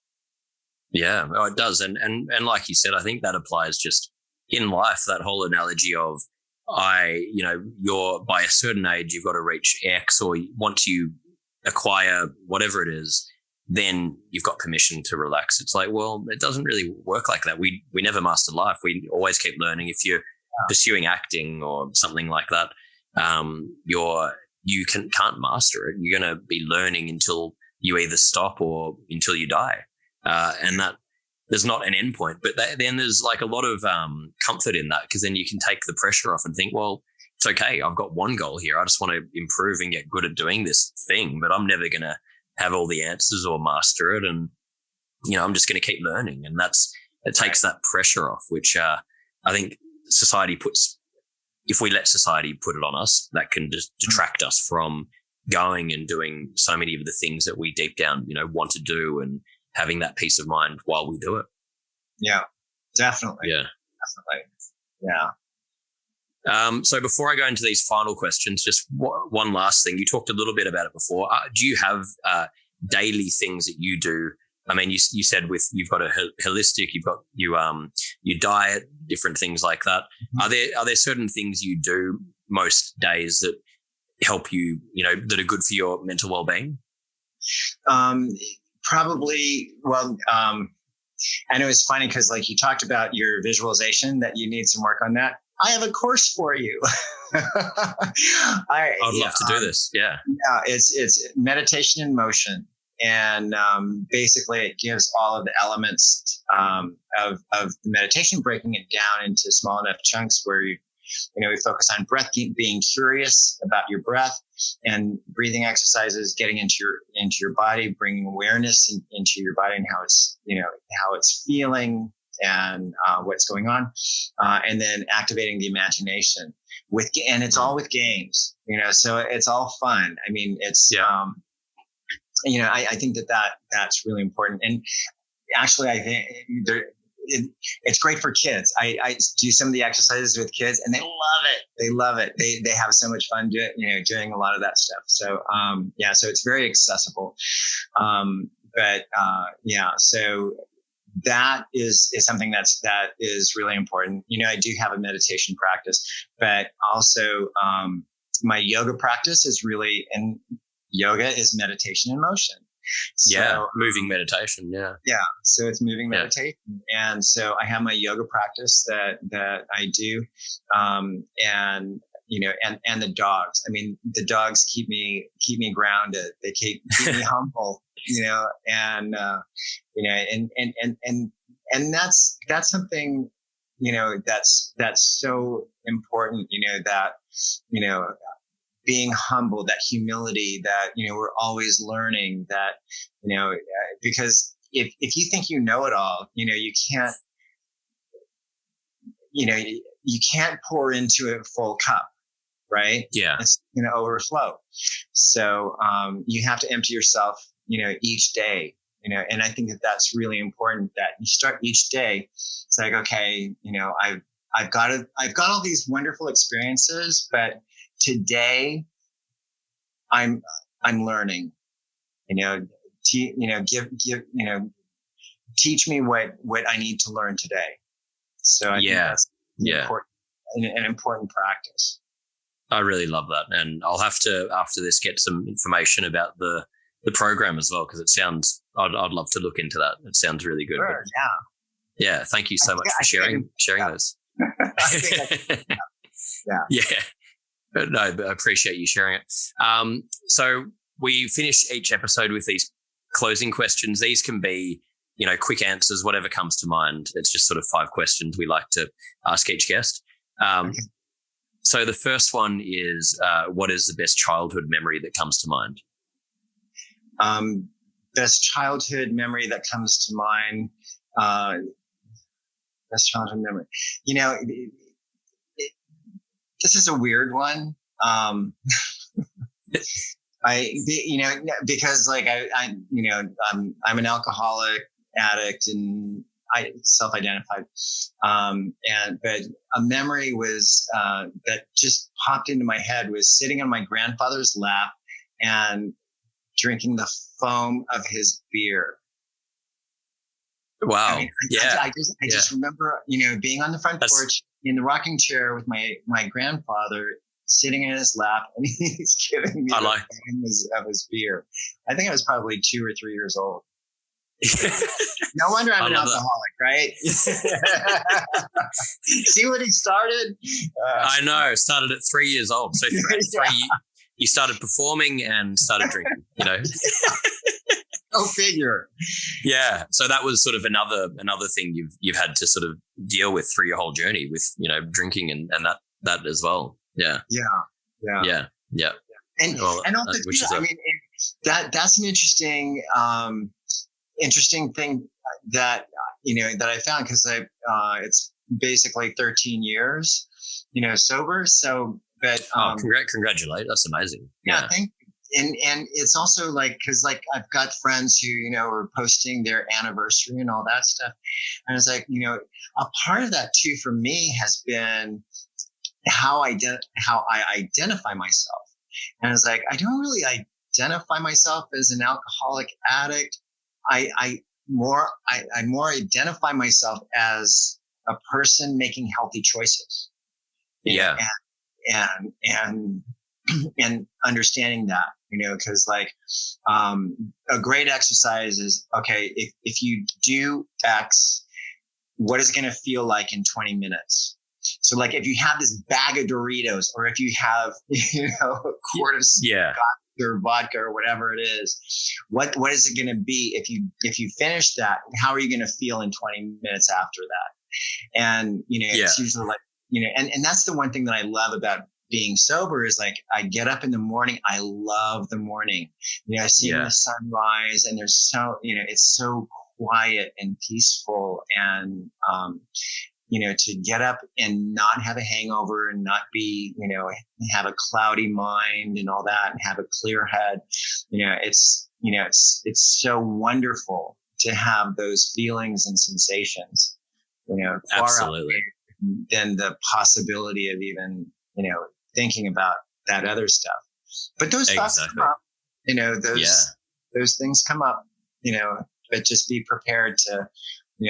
Yeah, it does. And like you said, I think that applies just in life, that whole analogy of you're by a certain age, you've got to reach X, or once you acquire whatever it is, then you've got permission to relax. It's like, well, it doesn't really work like that. We never master life. We always keep learning. If you're pursuing acting or something like that, you can't master it. You're going to be learning until you either stop or until you die. And that there's not an end point, but then there's like a lot of comfort in that, because then you can take the pressure off and think, well, it's okay. I've got one goal here. I just want to improve and get good at doing this thing, but I'm never going to have all the answers or master it. And, I'm just going to keep learning. And it takes that pressure off, which I think society if we let society put it on us, that can just detract us from going and doing so many of the things that we deep down, want to do, and having that peace of mind while we do it. Yeah, definitely. Yeah. Definitely. Yeah. So before I go into these final questions, just one last thing. You talked a little bit about it before. Do you have daily things that you do? I mean, you said you've got a holistic, you've got your diet, different things like that. Mm-hmm. Are there certain things you do most days that help you, that are good for your mental well-being? Probably. Well, and it was funny because like you talked about your visualization that you need some work on that. I have a course for you. I would love to do this. Yeah. It's meditation in motion. And basically it gives all of the elements of the meditation, breaking it down into small enough chunks where we focus on breath, being curious about your breath, and breathing exercises, getting into your body, bringing awareness into your body and how it's feeling and what's going on, and then activating the imagination and it's all with games, so it's all fun. I mean, it's I think that's really important. And actually, I think it's great for kids. I do some of the exercises with kids, and they love it. They love it. They have so much fun doing a lot of that stuff. So so it's very accessible. So that is something that is really important. I do have a meditation practice, but also my yoga practice is really, and yoga is meditation in motion. So, moving meditation. Yeah. Yeah. So it's moving meditation. And so I have my yoga practice that I do. And the dogs. I mean, the dogs keep me grounded. They keep me humble, and that's something, that's so important, that, being humble, that humility, that, we're always learning, that, because if you think you know it all, you can't pour into a full cup, right? Yeah. It's going to overflow. So you have to empty yourself, each day, and I think that's really important, that you start each day. It's like, okay, I've got all these wonderful experiences, but today I'm learning, teach me what I need to learn today. So I think that's an important practice. I really love that. And I'll have to, after this, get some information about the program as well, because it sounds, I'd love to look into that. It sounds really good. Sure, yeah. Thank you so much for sharing those. Yeah. But no, I appreciate you sharing it. So we finish each episode with these closing questions. These can be, quick answers, whatever comes to mind. It's just sort of 5 questions we like to ask each guest. So the first one is, what is the best childhood memory that comes to mind? Best childhood memory that comes to mind. Best childhood memory. This is a weird one. Because like I'm an alcoholic addict, and I self-identified. But a memory was that just popped into my head was sitting on my grandfather's lap and drinking the foam of his beer. Wow. I just remember, being on the front porch in the rocking chair with my grandfather sitting in his lap, and he's giving me the foam of his beer. I think I was probably 2 or 3 years old. No wonder I'm an alcoholic, right? See what he started? I know. Started at 3 years old. So you started performing and started drinking, Go figure. Yeah. So that was sort of another thing you've had to sort of deal with through your whole journey with, drinking and that as well. Yeah. Yeah. And also too, I mean, that's an interesting thing that that I found, because it's basically 13 years sober. So, but congratulate, that's amazing. Yeah, thank you. and it's also like, cause like I've got friends who, are posting their anniversary and all that stuff. And it's like, a part of that too, for me, has been how I identify myself. And it's like, I don't really identify myself as an alcoholic addict. I more identify myself as a person making healthy choices. Yeah. And understanding that, because like, a great exercise is, okay, if you do X, what is it going to feel like in 20 minutes? So like, if you have this bag of Doritos, or if you have, a quart of Scotch or vodka or whatever it is, what is it going to be if you finish that? How are you going to feel in 20 minutes after that? And it's usually like, and that's the one thing that I love about being sober is like, I get up in the morning. I love the morning, seeing the sunrise, and there's so, it's so quiet and peaceful, and, to get up and not have a hangover and not be, have a cloudy mind and all that, and have a clear head. It's so wonderful to have those feelings and sensations, far Absolutely. out than the possibility of even, thinking about that other stuff. But those thoughts come up, those things come up, but just be prepared to,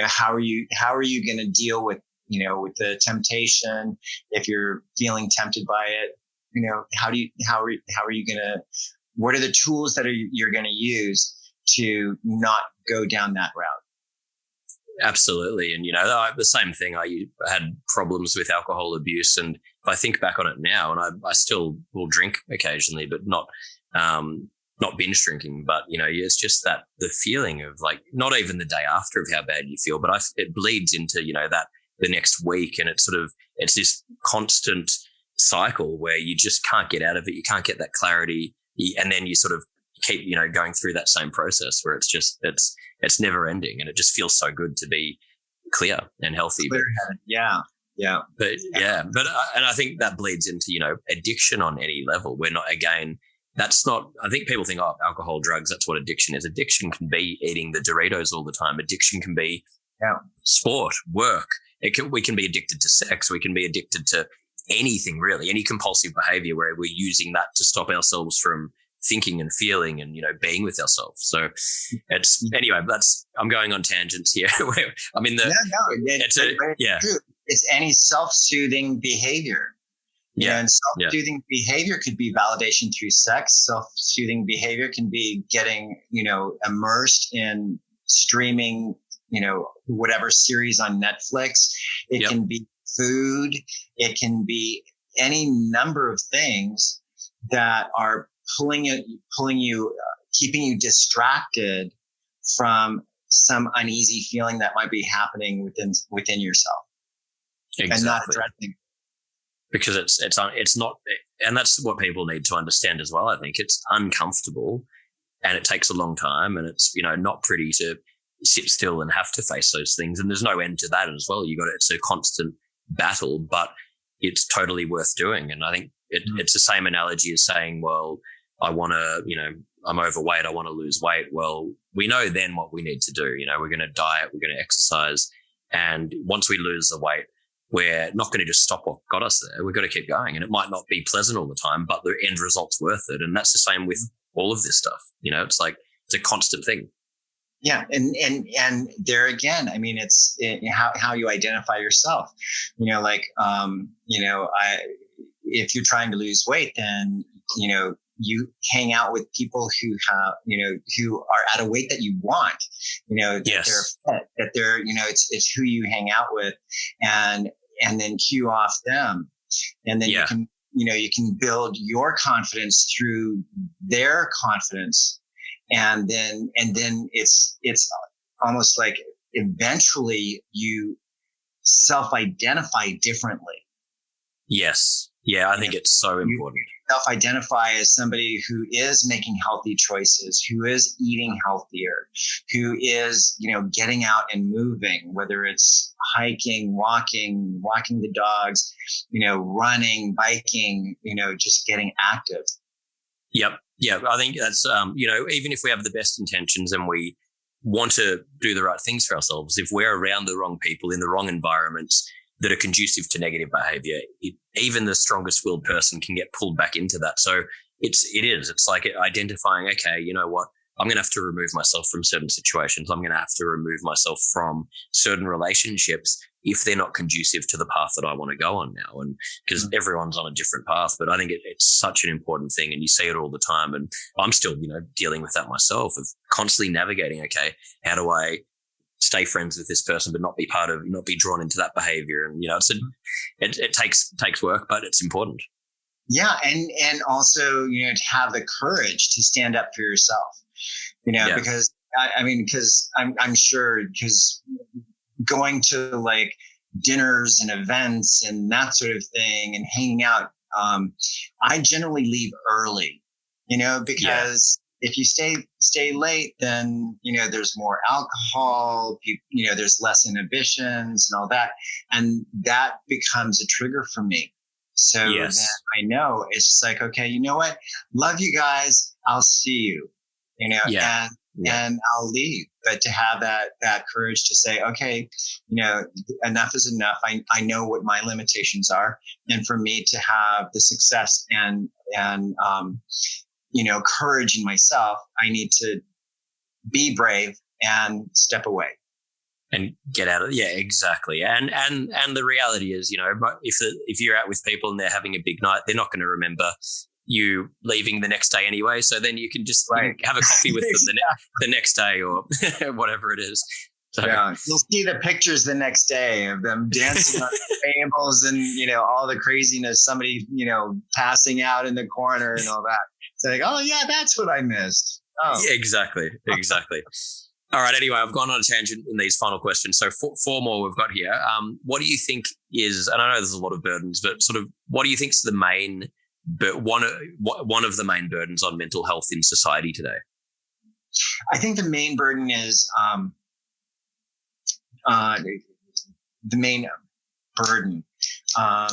how are you going to deal with, with the temptation? If you're feeling tempted by it, how are you going to, what are the tools that you're going to use to not go down that route? Absolutely. And, the same thing, I had problems with alcohol abuse. And if I think back on it now, and I still will drink occasionally, but not binge drinking, but, it's just that the feeling of like, not even the day after of how bad you feel, but it bleeds into, that the next week. And it's this constant cycle where you just can't get out of it. You can't get that clarity. And then you sort of keep, going through that same process where it's just, it's never ending, and it just feels so good to be clear and healthy. But I think that bleeds into, addiction on any level. We're not, again, that's not, I think people think, alcohol, drugs, that's what addiction is. Addiction can be eating the Doritos all the time. Addiction can be sport, work. We can be addicted to sex. We can be addicted to anything, really, any compulsive behavior where we're using that to stop ourselves from thinking and feeling and, being with ourselves. So anyway, I'm going on tangents here. I'm in the, it's any self-soothing behavior. And self-soothing behavior could be validation through sex. Self-soothing behavior can be getting, immersed in streaming, whatever series on Netflix. It can be food. It can be any number of things that are pulling you, keeping you distracted from some uneasy feeling that might be happening within yourself. Exactly. And not addressing. Because it's not, and that's what people need to understand as well. I think it's uncomfortable, and it takes a long time, and it's, not pretty to sit still and have to face those things. And there's no end to that as well. It's a constant battle, but it's totally worth doing. And I think it's the same analogy as saying, well, I want to, I'm overweight, I want to lose weight. Well, we know then what we need to do. We're going to diet, we're going to exercise. And once we lose the weight, we're not going to just stop what got us there. We've got to keep going. And it might not be pleasant all the time, but the end result's worth it. And that's the same with all of this stuff. It's like, it's a constant thing. Yeah. And there again, I mean, it's how you identify yourself, if you're trying to lose weight, then, you hang out with people who have, who are at a weight that you want, that they're fit, that they're, it's who you hang out with, and then cue off them. And then you can build your confidence through their confidence. And then it's almost like eventually you self-identify differently. Yes. Yeah. I think it's so important. Self-identify as somebody who is making healthy choices, who is eating healthier, who is, getting out and moving, whether it's hiking, walking the dogs, running, biking, just getting active. Yep. Yeah, I think that's, even if we have the best intentions and we want to do the right things for ourselves, if we're around the wrong people in the wrong environments that are conducive to negative behavior, even the strongest willed person can get pulled back into that. So it's like identifying, okay, you know what? I'm going to have to remove myself from certain situations. I'm going to have to remove myself from certain relationships if they're not conducive to the path that I want to go on now. And because everyone's on a different path, but I think it's such an important thing, and you see it all the time. And I'm still, dealing with that myself, of constantly navigating, okay, how do I stay friends with this person, but not be drawn into that behavior? And, it takes work, but it's important. Yeah. And also, to have the courage to stand up for yourself, because I'm sure, because going to like dinners and events and that sort of thing and hanging out, I generally leave early, because if you stay late, then, there's more alcohol, there's less inhibitions and all that. And that becomes a trigger for me. So then I know it's just like, okay, you know what? Love you guys. I'll see you, and I'll leave. But to have that courage to say, okay, enough is enough. I know what my limitations are. And for me to have the success and courage in myself, I need to be brave and step away. And get out of it. Yeah, exactly. And the reality is, if you're out with people and they're having a big night, they're not going to remember you leaving the next day anyway. So then you can just have a coffee with them the next day or whatever it is. So, you'll see the pictures the next day of them dancing on the tables and, all the craziness, somebody, passing out in the corner and all that. It's like, oh yeah, that's what I missed. Oh, yeah, exactly. All right. Anyway, I've gone on a tangent in these final questions. So four more we've got here. What do you think is, and I know there's a lot of burdens, but sort of what do you think is the main, but one of the main burdens on mental health in society today? I think the main burden is the main burden. I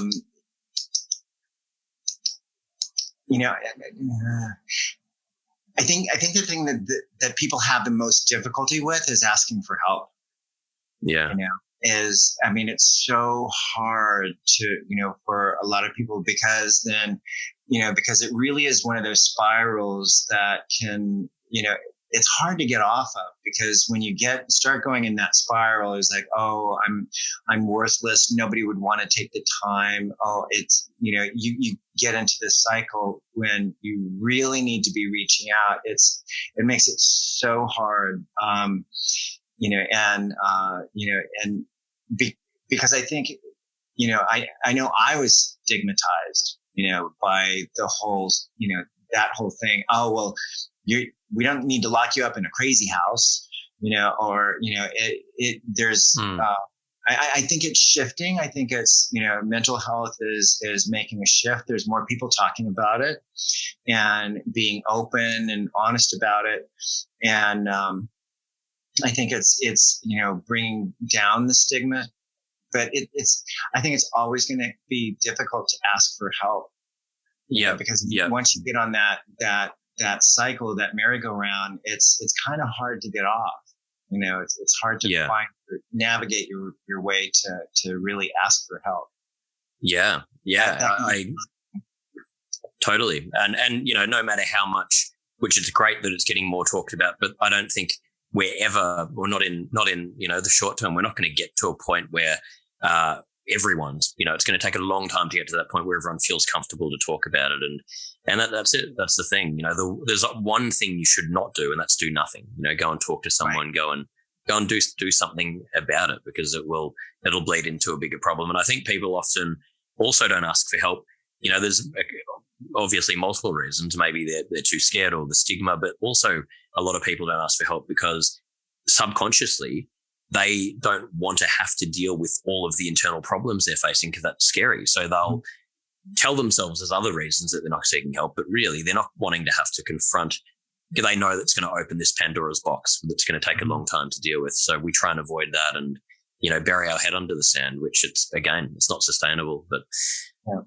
think the thing that people have the most difficulty with is asking for help. Yeah. It's so hard to, for a lot of people, because then, because it really is one of those spirals that can, it's hard to get off of, because when you start going in that spiral, it's like, oh, I'm worthless. Nobody would want to take the time. Oh, it's, you get into this cycle when you really need to be reaching out. It makes it so hard. Because I think, I know I was stigmatized, by the whole, that whole thing. Oh, well, we don't need to lock you up in a crazy house, I think it's shifting. I think it's, mental health is making a shift. There's more people talking about it and being open and honest about it. And, I think it's, bringing down the stigma, but I think it's always going to be difficult to ask for help. Yeah. Because once you get on that cycle, that merry-go-round, it's kind of hard to get off. It's hard to navigate your way to really ask for help. Yeah. I totally. And no matter how much, which it's great that it's getting more talked about, but I don't think we're not in the short term, we're not going to get to a point where everyone's, it's going to take a long time to get to that point where everyone feels comfortable to talk about it. And that's it. That's the thing. There's one thing you should not do, and that's do nothing. Go and talk to someone, go and do something about it, because it'll bleed into a bigger problem. And I think people often also don't ask for help. There's obviously multiple reasons. Maybe they're too scared, or the stigma, but also a lot of people don't ask for help because subconsciously they don't want to have to deal with all of the internal problems they're facing, because that's scary. So they'll tell themselves there's other reasons that they're not seeking help, but really they're not wanting to have to confront. They know that's going to open this Pandora's box that's going to take a long time to deal with. So we try and avoid that and, bury our head under the sand, which it's not sustainable, but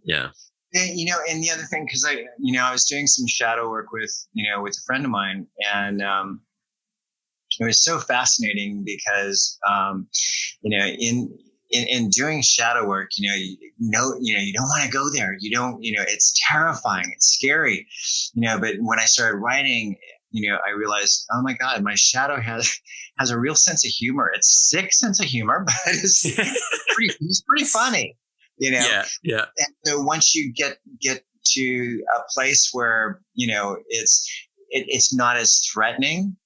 yeah. And, and the other thing, because I was doing some shadow work with a friend of mine, and it was so fascinating because, in doing shadow work, you don't want to go there. You don't, it's terrifying. It's scary, but when I started writing, I realized, oh my God, my shadow has a real sense of humor. It's sick sense of humor, but it's pretty funny, Yeah. And so once you get to a place where, it's not as threatening,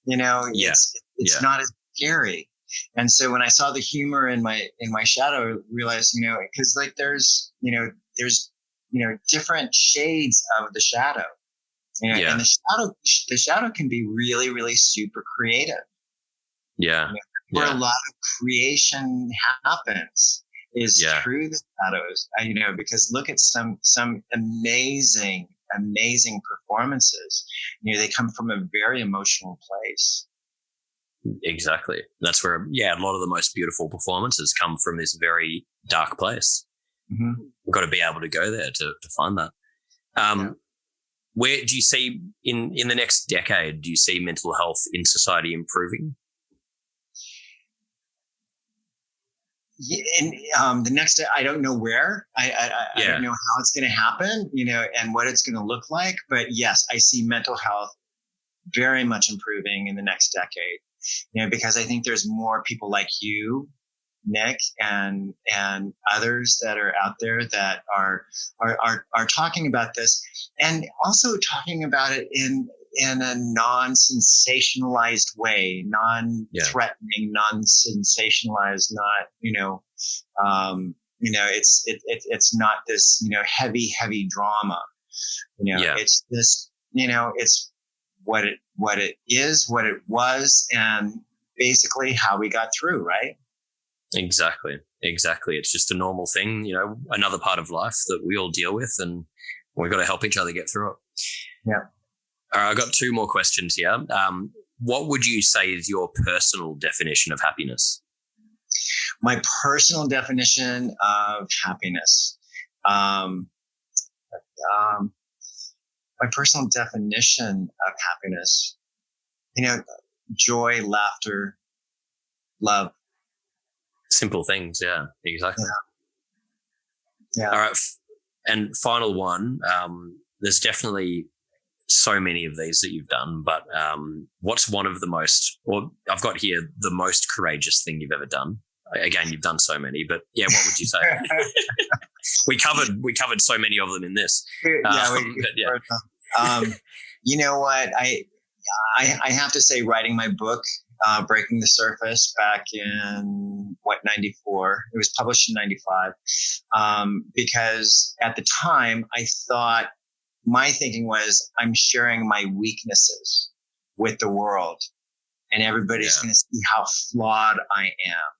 it's not as scary. And so when I saw the humor in my shadow, I realized, because like there's different shades of the shadow, and the shadow can be really, really super creative. Yeah. Where a lot of creation happens is through the shadows, because look at some amazing performances. They come from a very emotional place. Exactly. That's where, a lot of the most beautiful performances come from this very dark place. Mm-hmm. We've got to be able to go there to find that. Where do you see in the next decade, do you see mental health in society improving? The next, I don't know where. I don't know how it's going to happen, and what it's going to look like. But yes, I see mental health very much improving in the next decade. Because I think there's more people like you, Nick, and others that are out there that are talking about this, and also talking about it in a non-sensationalized way, non-threatening, non-sensationalized, not, it's not this, heavy drama, it's this, it's what it is, what it was, and basically how we got through, right? Exactly. It's just a normal thing, another part of life that we all deal with, and we've got to help each other get through it. Yeah. All right, I've got two more questions here. What would you say is your personal definition of happiness? My personal definition of happiness. My personal definition of happiness, joy, laughter, love. Simple things. Yeah, exactly. Yeah. All right. And final one, there's definitely so many of these that you've done, but what's one of the most, or I've got here, the most courageous thing you've ever done? Again, you've done so many, but what would you say? we covered so many of them in this. You know what? I have to say, writing my book, Breaking the Surface, back in 94. It was published in 95. Because at the time I thought, my thinking was, I'm sharing my weaknesses with the world, and everybody's going to see how flawed I am,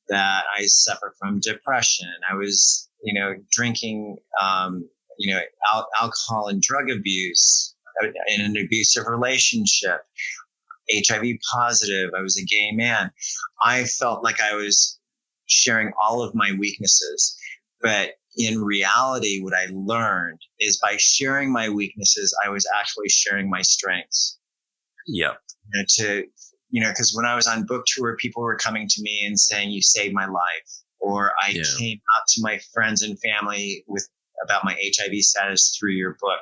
that I suffer from depression. I was, drinking, alcohol and drug abuse, in an abusive relationship, HIV positive. I was a gay man. I felt like I was sharing all of my weaknesses, but in reality, what I learned is by sharing my weaknesses, I was actually sharing my strengths. Yeah. Because when I was on book tour, people were coming to me and saying, "You saved my life," or I came out to my friends and family about my HIV status through your book.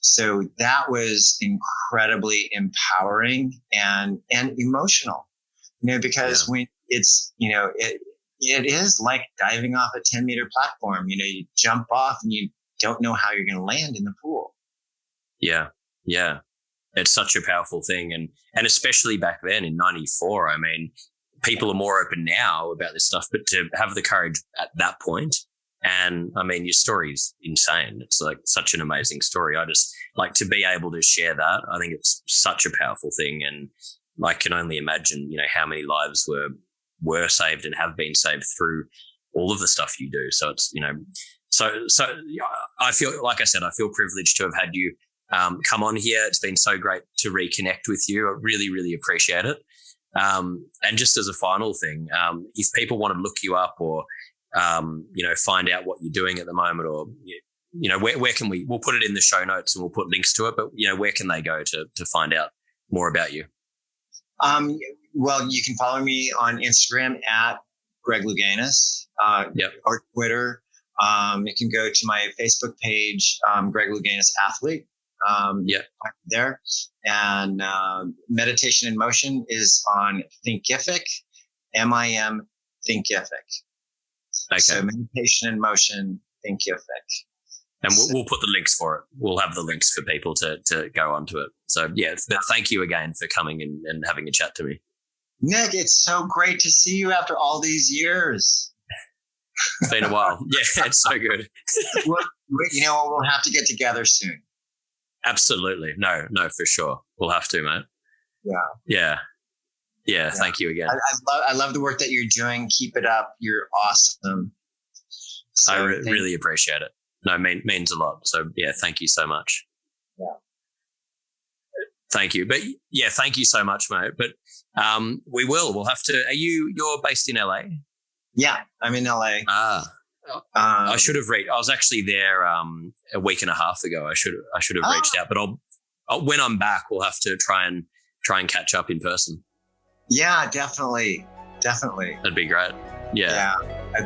So that was incredibly empowering and emotional, because when it's, it is like diving off a 10-meter platform. You jump off and you don't know how you're going to land in the pool. Yeah. It's such a powerful thing. And especially back then in 94, I mean, people are more open now about this stuff, but to have the courage at that point, and I mean, your story's insane. It's like such an amazing story. I just like to be able to share that. I think it's such a powerful thing. And I can only imagine, how many lives were saved and have been saved through all of the stuff you do. So it's, so I feel, like I said, I feel privileged to have had you come on here. It's been so great to reconnect with you. I really, really appreciate it. And just as a final thing, if people want to look you up or, find out what you're doing at the moment, or where can we'll put it in the show notes and we'll put links to it, but, where can they go to find out more about you? Well, you can follow me on Instagram at Greg Louganis, or Twitter. You can go to my Facebook page, Greg Louganis Athlete. There. And Meditation in Motion is on Thinkific, MYM Thinkific. Okay. So Meditation in Motion, Thinkific. And we'll put the links for it. We'll have the links for people to go onto it. So, but thank you again for coming and having a chat to me. Nick, it's so great to see you after all these years. It's been a while. Yeah, it's so good. We'll have to get together soon. Absolutely. No, for sure. We'll have to, mate. Yeah. Thank you again. I love the work that you're doing. Keep it up. You're awesome. So I really appreciate it. No, means a lot. So thank you so much. Yeah. Thank you. But thank you so much, mate. But we'll have to, you're based in LA? Yeah, I'm in LA. I should have I was actually there a week and a half ago. I should have reached out, but I'll when I'm back, we'll have to try and catch up in person. Yeah, definitely. That'd be great. Yeah,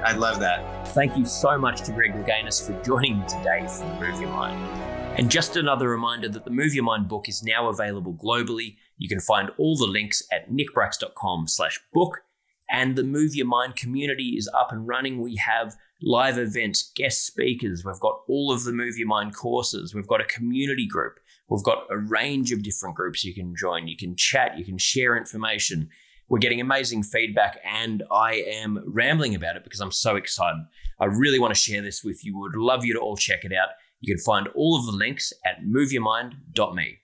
I'd love that. Thank you so much to Greg Louganis for joining me today for Move Your Mind. And just another reminder that the Move Your Mind book is now available globally. You can find all the links at nickbrax.com/book. And the Move Your Mind community is up and running. We have live events, guest speakers. We've got all of the Move Your Mind courses. We've got a community group. We've got a range of different groups you can join. You can chat. You can share information. We're getting amazing feedback, and I am rambling about it because I'm so excited. I really want to share this with you. Would love you to all check it out. You can find all of the links at moveyourmind.me.